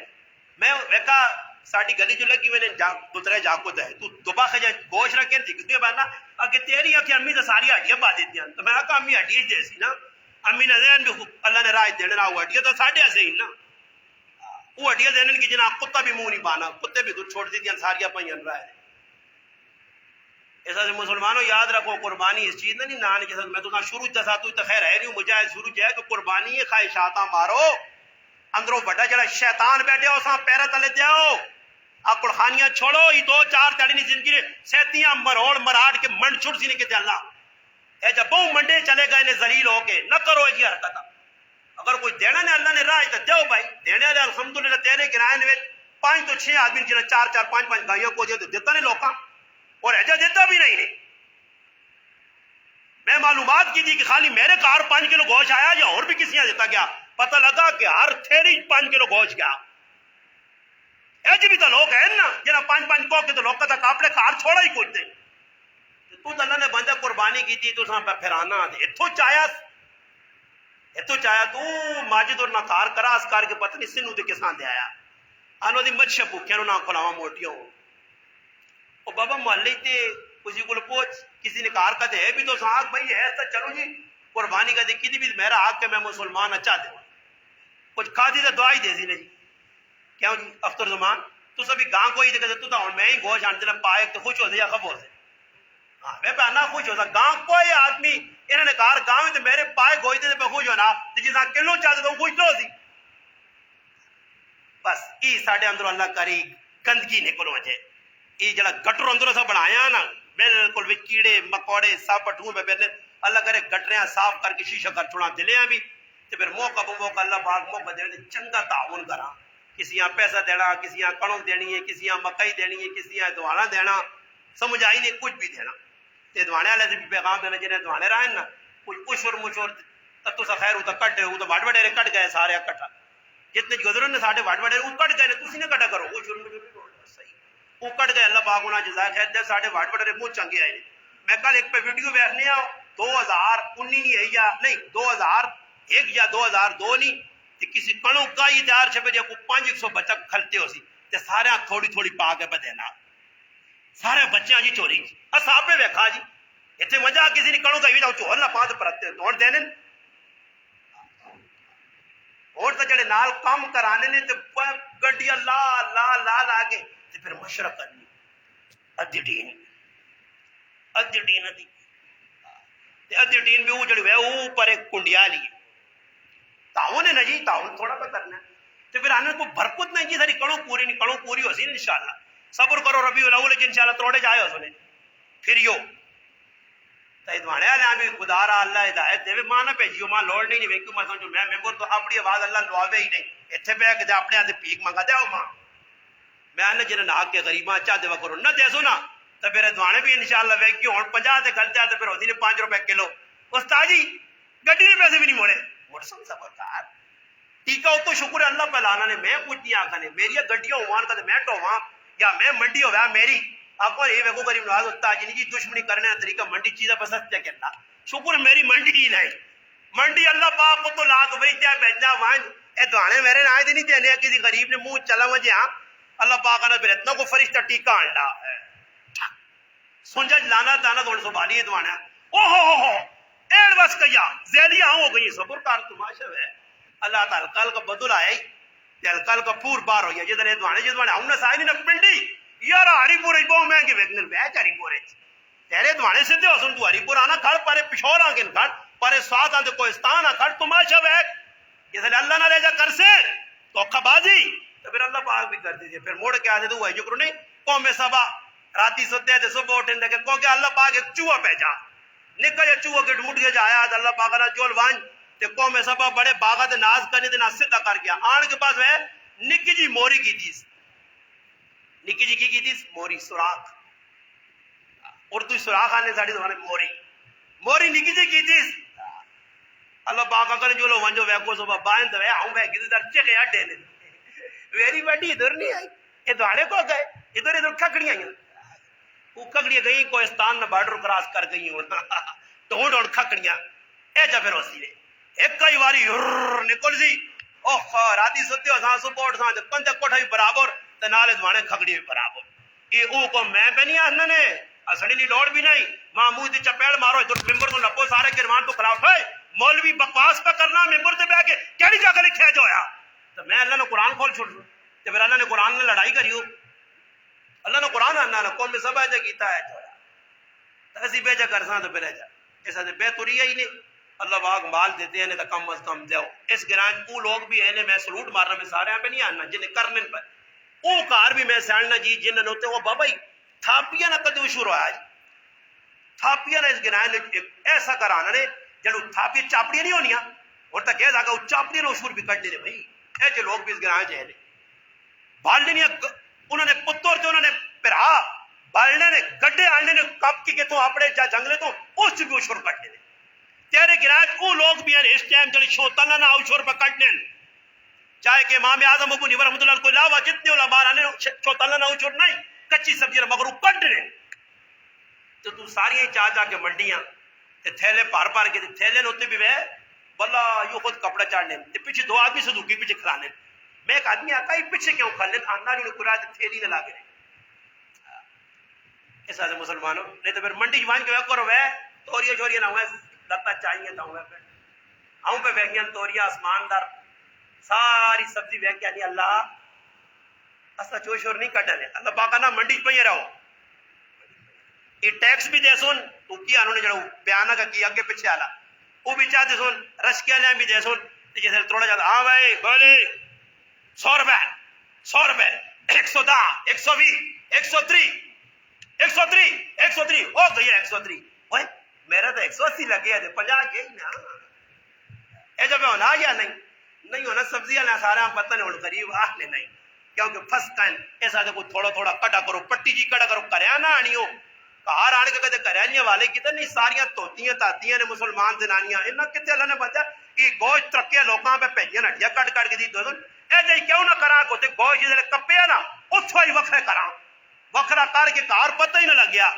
میں ویکا ساڑی گلی جو لگی میں نے گزرے جاکو دے تو دوبا خجا گوش رکھیں تھی کتنے بارنا اگر تیری اکی امی دا ساری ہڈیاں با دیتی ہیں تو میں کہا امی ہڈیاں دے سی نا امی نے دین بھی اللہ نے رائے دینے وہ ہڈیاں تو ساڑھے ایسے ہی نا وہ ہڈیاں دینے کی جناب کتا بھی منہ نہیں پانا کتے بھی دودھ چھوڑ دیتی ہیں ساریاں پہین رائے ایسا سے مسلمانوں یاد رکھو قربانی اس چیز نہیں نانے جیسا میں تو شروع جیسا تو خیر ہے نہیں مجاہد شروع جائے کہ قربانی خواہشاتاں مارو اندروں بڑا جڑا شیطان بیٹھے ہو ساں پیرہ تلے دیاؤ آکڑ خانیاں چھوڑو ہی دو چار تڑی زندگی نے سیتیاں مروڑ مراڑ کے منڈ چھوڑ سی نہیں کہتے اللہ اے جب بہو منڈے چلے گئے نے ذلیل ہو کے نہ کرو یہ حرکت اگر کوئی دینا نے اللہ نے راہ تو دیو بھائی دینے والے الحمدللہ تیرے گرائے نے 5 تو 6 آدمی جنہیں 4 4 5 5 گائیوں کو دیتا نہیں لوکاں اور ایجا دیتا بھی نہیں نے میں معلومات کی تھی کہ خالی میرے کار 5 کلو گوشت آیا یا اور بھی کسی یہاں دیتا گیا پتہ لگا کہ ہر تھیری 5 کلو گوشت گیا ایج بھی تو لوگ ہیں نا جنہاں 5 5 کو کے تو لوگ کا اپنے کار چھوڑا ہی کچھ دے تو اللہ نے بندہ قربانی کی تھی تو ساں پہ پھرانا دے اتھو چاہیا تو ماجد اور نکار کرا اس کار کے پتہ نہیں سنو دے کسان دے آیا آنو دی مچھ بھوکیا نو نہ کھلاوا موٹیوں او بابا محلے تے کسی کو پوچھ کسی نے کار کا دے بھی تو ساں بھائی ہے تو چلو جی قربانی کا دے کی بھی میرا حق ہے میں مسلمان اچھا دے کچھ کھا دی تو دعائی دے سی نہیں کیوں جی اختر زمان تو سبھی گاں کو ہی دے تو تا میں ہی گوشت آنے دے پائے تو خوش ہو دے یا خب ہو دے میں پہ آنا خوش ہوتا گاں کوئی آدمی انہوں نے کہا گاں میں تو میرے پائے گوئی دے پہ خوش ہونا جساں کلو چاہتے تو خوش نہ سی بس یہ ساڑھے اندر اللہ کری گندگی نکلو وجہ یہ جڑا گٹر اندر سا بنایا نا بالکل بھی کیڑے مکوڑے سب پٹھوں پہ پہنے اللہ کرے گٹریاں صاف کر کے شیشہ کر چھوڑا دلیاں بھی تو پھر موقع پہ موقع اللہ پاک موقع دے چنگا تعاون کرا کسی یہاں پیسہ دینا کسی یہاں کڑوں دینی ہے کسی یہاں مکئی دینی ہے کسی یہاں دوانا دینا سمجھ آئی نہیں کچھ بھی دینا تے دوانے والے سے بھی پیغام دینا جنہیں دوانے رہے نا کوئی اشور مشور تو سا خیر ہوتا کٹ ہو تو واٹ وڈیرے کٹ گئے سارے اکٹھا جتنے گزروں نے ساڑھے واٹ وڈیرے وہ کٹ گئے تسی نہ کٹا کرو اشور مشور صحیح وہ کٹ گئے اللہ پاک انہاں جزائے خیر دے ساڑھے واٹ وڈیرے بہت چنگے آئے میں کل ایک پہ ویڈیو بیٹھنے آؤ 2019 نہیں ہے یا نہیں 2001 یا 2002 نہیں تے کسی کڑوں کا ہی تیار چھپے جے کو 500 بچہ کھلتے ہو سی تے سارے تھوڑی تھوڑی پا کے بدینا سارے بچے جی چوری اصحاب پہ ویکھا جی اتنے مزہ کسی نے کڑوں کا بھی چور نہ پا پرتے توڑ دینے اور تو جڑے نال کام کرانے نے تے گڈیاں لا لا لا لا کے تے پھر مشرق کرنی ادھی ٹین ادھی تے ادھی ٹین بھی وہ جڑی ہے اوپر ایک کنڈیا لی تعاون ہے نا جی تعاون تھوڑا پہ کرنا تے پھر آنے کو برکت نہیں جی ساری کڑوں پوری نہیں کڑوں پوری ہو سی انشاءاللہ صبر کرو ربیع الاول کہ انشاءاللہ توڑے جائے ہو سنے پھر یو تیدوانے آلے بھی خدا را اللہ ہدایت دے ماں نہ پیجیو ماں لوڑ نہیں ویکیو ماں سمجھو میں ممبر تو اپنی آواز اللہ لواوے ہی نہیں اتھے پہ کہ اپنے آدھے پیک مانگا دے ماں میں آنے جنہیں ناک کے غریباں چاہ دے وکرو نہ دے سنا تو پھر ادوانے بھی انشاءاللہ ویکیو ہون 50 دے گھلتے آتے پھر ہوتی نے 5 روپے کلو استاد جی گڈی نے پیسے بھی نہیں موڑے موڑ سمجھا بکار ٹھیکا ہو تو شکر اللہ پہ لانا نے میں کچھ نہیں آکھا نے میری گڈیاں ہوان کا میں ٹوواں یا میں منڈی ہوا میری آپ کو یہ ویکو غریب نواز ہوتا جنہیں جی دشمنی کرنے کا طریقہ منڈی چیزیں پسند کیا کرنا شکر میری منڈی ہی نہیں منڈی اللہ پاک کو تو لاکھ بھئی کیا بیچنا وہاں اے دوانے میرے نائے دے نہیں دینے کسی غریب نے منہ چلا مجھے ہاں اللہ پاک نے پھر اتنا کو فرشتہ ٹیکا آنڈا سنجا لانا تانا تو سنبھالی ہے دوانا اوہ ایڑ بس کیا زیدیاں ہو گئی صبر کار تماشا ہے اللہ تعالی کل کا بدل آیا ہی دل کل کا پور بار ہو گیا جدھر دوانے جدوانے ہم نے سائنی نہ پنڈی یار ہری پورے بہو مہنگے ویکنے بیچ ہری پورے تیرے دوانے سے دے حسن تو ہری پور آنا کھڑ پارے پشور آنگن کھڑ پارے سواد آن دے کوئستان آ کھڑ تماشا ویک یہ سلے اللہ نہ لے جا کر سے تو خبازی تو پھر اللہ پاک بھی کر دیجئے پھر موڑ کے آدھے تو وہ جو کرو نہیں قوم سبا راتی ستے تھے صبح اٹھیں دے کہ اللہ پاک ایک چوہا پہ جا نکا یا چوہا کے ڈھوٹ کے جایا اللہ پاک نہ جول وانج تے قوم سبا بڑے باغا دے ناز کرنے دے ناز ستا کر گیا آن کے پاس ہے نکی جی موری کی تیس نکی جی کی تیس موری سراخ اردو سراخ آنے ساڑی زمانے موری نکی جی کی تیس اللہ پاک کرنے جو لو ونجو ویکو صبح بائن تو ہے ہوں بے کسی در چکے اڈے نے ویری بڑی ادھر نہیں آئی ادھانے کو گئے ادھر کھکڑیاں ہیں وہ کھکڑیاں گئی کوئستان نہ بارڈر کراس کر گئی ہوں ڈھونڈ ڈھونڈ کھکڑیاں اے جا پھر ہوسی نے ایک کئی واری نکل سی اوہ راتی ستے ہو سان سپورٹ سان جب پندے کوٹھا بھی برابر تے نالے دوانے کھکڑی بھی برابر یہ او کو میں پہ نہیں آسنا نے اسڑی نہیں لوڑ بھی نہیں معمود دی چپیڑ مارو ادھر ممبر تو لپو سارے گرمان تو خلاف ہے مولوی بکواس پہ کرنا ممبر تے بہ کے کیڑی جگہ لکھیا جو ہویا تو میں اللہ نے قرآن کھول چھوڑ دوں تے پھر اللہ نے قرآن نے لڑائی کریو اللہ نے قرآن آنا نہ قوم میں سب ایجا کیتا ہے جو ہویا ایسی بیجا کرساں تو پھر ایجا ایسا سے بے توری ہی نہیں اللہ پاک مال دیتے ہیں تو کم از کم دیو اس گران کو لوگ بھی ہیں میں سلوٹ مارنا میں سارے یہاں پہ نہیں آنا جنہیں کرنے پر وہ گھر بھی میں سیاحنا جی جنہوں نے وہ بابا ہی تھاپیاں نہ کدی مشہور ہوا جی تھاپیاں نے اس گرائن ایسا کرانا نے جنہوں تھاپیاں چاپڑیاں نہیں ہونیاں اور تک کہہ سکا وہ چاپڑیاں نے مشہور بھی کٹ دے بھائی اے جو لوگ بھی اس گرائن چاہے بالنے نے انہوں نے پتر جو انہوں نے پھرا بالنے نے گڈے آنے نے کپ کی کہ تو اپنے جا جنگلے تو اس بھی مشہور کٹ دے تیرے گرائن وہ لوگ بھی ہیں اس ٹائم جڑے شوتانہ نہ مشہور پہ کٹ دیں چاہے کہ امام اعظم ابو حنیفہ رحمۃ اللہ کو علاوہ جتنے علماء نے چوتالا نہ چھوڑ نہیں کچی سبزی مگر وہ کٹ رہے تو ساری چا کے منڈیاں تے تھیلے پار پار کے تھیلے ہوتے بھی وہ بلا یوں خود کپڑا چاڑنے تے پیچھے دو آدمی سدوکی پیچھے کھلانے میں ایک آدمی آتا ہی پیچھے کیوں کھلنے آنا جو قرآن تھیلی نہ لاگے اس آدھے مسلمانوں نہیں تو پھر منڈی جوان کے وقت کرو وہ توریاں چوریاں نہ ہوئے لتا چاہیے تھا ہوئے پہ آؤں پہ ویکیاں توریاں آسمان دار ساری سبزی ویک کے اللہ اسا چوش اور نہیں کٹنے اللہ پاکا نا منڈی پہ رہو یہ ٹیکس بھی دے سن تو کیا انہوں نے جڑا بیانہ کا کیا آگے پیچھے آلا وہ بھی چاہتے سن رش کے لیں بھی دے سن جیسے تھوڑا جاتا ہاں بھائی بولے 100 روپے 110 120 130 130 او گئی 130 اوے میرا تو 180 لگے ہے 50 گئی نا اے جب ہونا یا نہیں ہونا سبزیاں نہ سارا پتہ نہیں ہوں قریب آخ لے نہیں کیونکہ پھس کن ایسا کو تھوڑا تھوڑا کٹا کرو پٹی جی کٹا کرو کریا نہ آنیو کار آنے کے کہتے کریانیاں والے کی تو نہیں ساریاں توتیاں تاتیاں نے مسلمان زنانیاں انہاں کتے اللہ نے بچا کہ گوشت ترکیاں لوکاں پہ پہنیاں نٹیاں کٹ کٹ کے دی دو اے جائی کیوں نہ کرا کوتے گوشت جیسے کپیا نا اتھو ہی وکھرے کرا وکھرا کر کے کار پتہ ہی نہ لگیا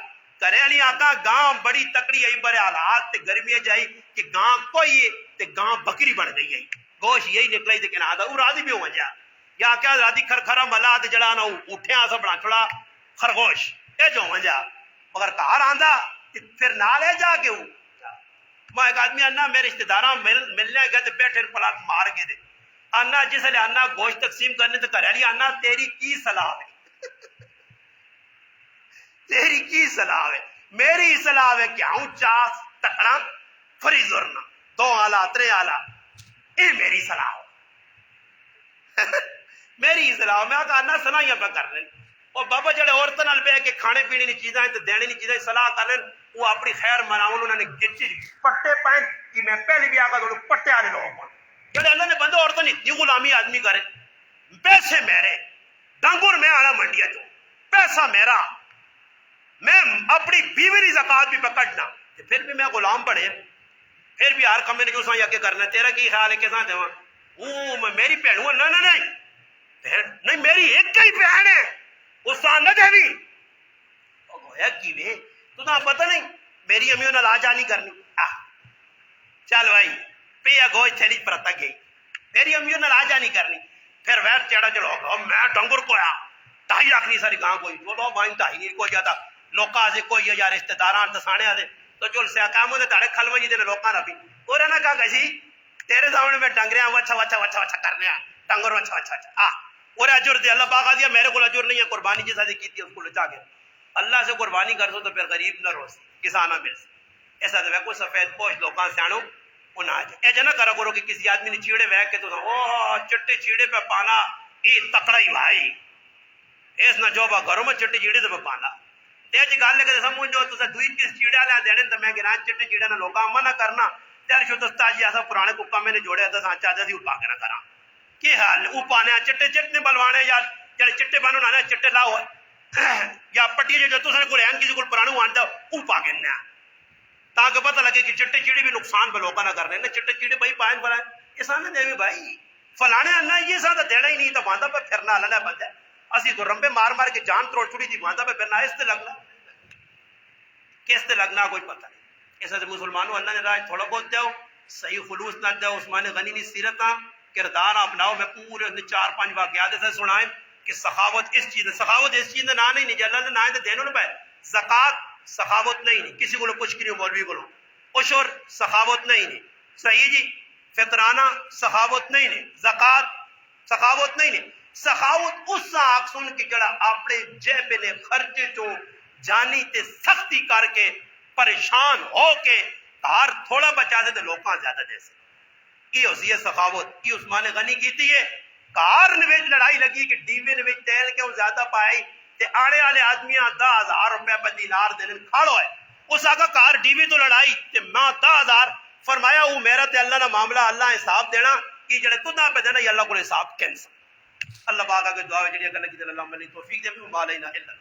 کریانی آتا گاں بڑی تکڑی آئی بڑے حالات تے گرمیاں جائی کہ گاں کوئی تے گاں بکری بن گئی ہے گوشت یہی نکلا ہی تے کہنا آدھا وہ راضی بھی ہو جا یا کیا راضی کھرکھرا ملا تے جڑا نا اٹھیا سا بنا چھڑا خرگوش اے جو ہو جا مگر کار آندا پھر نالے جا کے ہوں میں ایک آدمی آنا میرے رشتہ داراں ملنے گئے تے بیٹھے پلاک مار کے دے آنا جس لئے آنا گوشت تقسیم کرنے تے کرے لی آنا تیری کی صلاح ہے تیری کی صلاح ہے میری صلاح ہے کہ ہوں چاس تکڑا فریزر نہ 2 آلہ 3 آلہ یہ میری صلاح ہو میری صلاح میں آنا صلاحیاں پہ کر رہے اور بابا جڑے عورتوں نال بہ کے کھانے پینے کی چیزاں تے دینے کی چیزاں صلاح کر رہے وہ اپنی خیر مناون انہوں نے گچی پٹے پہن کہ میں پہلے بھی آگا تو پٹے والے لوگوں کو جڑے اللہ نے بندہ عورتوں نے اتنی غلامی آدمی کرے پیسے میرے ڈنگر میں آنا منڈیا چوں پیسہ میرا میں اپنی بیوی کی زکات بھی پکڑنا پھر بھی میں غلام بڑے پھر بھی ہر کمے نے جو سا کے کرنا تیرا کی خیال ہے کیسا دیواں وہ میری بہن ہوں نہیں میری ایک ہی بہن ہے اس نہ دے بھی ہویا کی وے تو نہ پتہ نہیں میری امی انہاں لاجا نہیں کرنی چل بھائی پیا گوشت تھیلی پر تک گئی میری امی انہاں لاجا نہیں کرنی پھر ویٹ چڑھا چلو میں ڈنگر کو آیا 2.5 آخری ساری گاں کوئی چلو بھائی 2.5 نہیں کوئی جاتا لوکاں سے کوئی یا رشتہ داراں تسانے آدے تو چل سیا کام ہوندے تاڑے کھلوے جی دے لوکاں ربی اور نہ کہا کسی تیرے سامنے میں ڈنگریاں وچھا وچھا وچھا وچھا کرنے ڈنگر وچھا وچھا اور اجر دے اللہ پاک دیا میرے کو اجر نہیں ہے قربانی جیسا دی کیتی اس کو لچا گیا اللہ سے قربانی کر سو تو پھر غریب نہ روس کسانہ مل ایسا تو کوئی سفید پوش لوکاں سیاڑو انہاں اے جنا کرا کرو کہ کسی آدمی نے چیڑے وے کے تو او چٹے چیڑے پہ پانا یہ تکڑا ہی بھائی اس نہ جو با گھروں میں چٹے چیڑے تے پانا تے جی گل لے سمجھ جو تو دوئی کس چیڑا لے دینے تے میں گراں چٹے چیڑے نہ لوکاں منع کرنا تیار شو دستا جی ایسا پرانے کوکا میں نے جوڑے تے سانچا جی اوپا کے نہ کراں کی حال او پانے چٹے چٹنے بلوانے یا جڑے چٹے بنو نہ چٹے لاؤ یا پٹی جو تو سن کو رہن کسی کو پرانو آندا او پا کے نہ تاکہ پتہ لگے کہ چٹے چیڑے بھی نقصان بے لوکاں نہ کرنے نے چٹے چیڑے بھائی پائن بنائے کسان دے بھائی فلانے اللہ یہ سا دینا ہی نہیں تو باندھا پہ پھرنا اللہ نے بندہ اسی تو رمبے مار مار کے جان توڑ چھڑی تھی باندھا پہ پھرنا اس تے لگنا کس تے لگنا کوئی پتہ نہیں ایسا مسلمانوں اللہ نے راج تھوڑا بہت دیو صحیح خلوص نہ دیو عثمان غنی کی سیرت کردار اپناؤ میں پورے 4-5 واقعات سے سنائیں کہ سخاوت اس چیز کا نام نہیں جی اللہ نے نہ دینوں نہ پائے زکات سخاوت نہیں کسی کو کچھ نہیں مولوی کو عشر سخاوت نہیں صحیح جی فطرانہ سخاوت نہیں زکات سخاوت نہیں سخاوت اس آنکھ سن کے جڑا اپنے جیب نے خرچے چو جانی تے سختی کر کے پریشان ہو کے کار تھوڑا بچا دے تو لوکاں زیادہ دے سے یہ ہوسی ہے سخاوت یہ عثمان غنی کیتی ہے کار نویج لڑائی لگی کہ ڈیوے نویج تیل کیوں زیادہ پائی تے آنے والے آدمیاں 10,000 روپے پر دینار دینے کھاڑو ہے اس آگا کار ڈیوے تو لڑائی تے ماں 10,000 فرمایا وہ میرا تے اللہ نہ معاملہ اللہ حساب دینا کہ جڑے تدہ پہ دینا یا اللہ کو حساب کینسل اللہ پاک آگے دعا ہے جڑی اگر لگی اللہ عملی توفیق دے بھی مالینا اللہ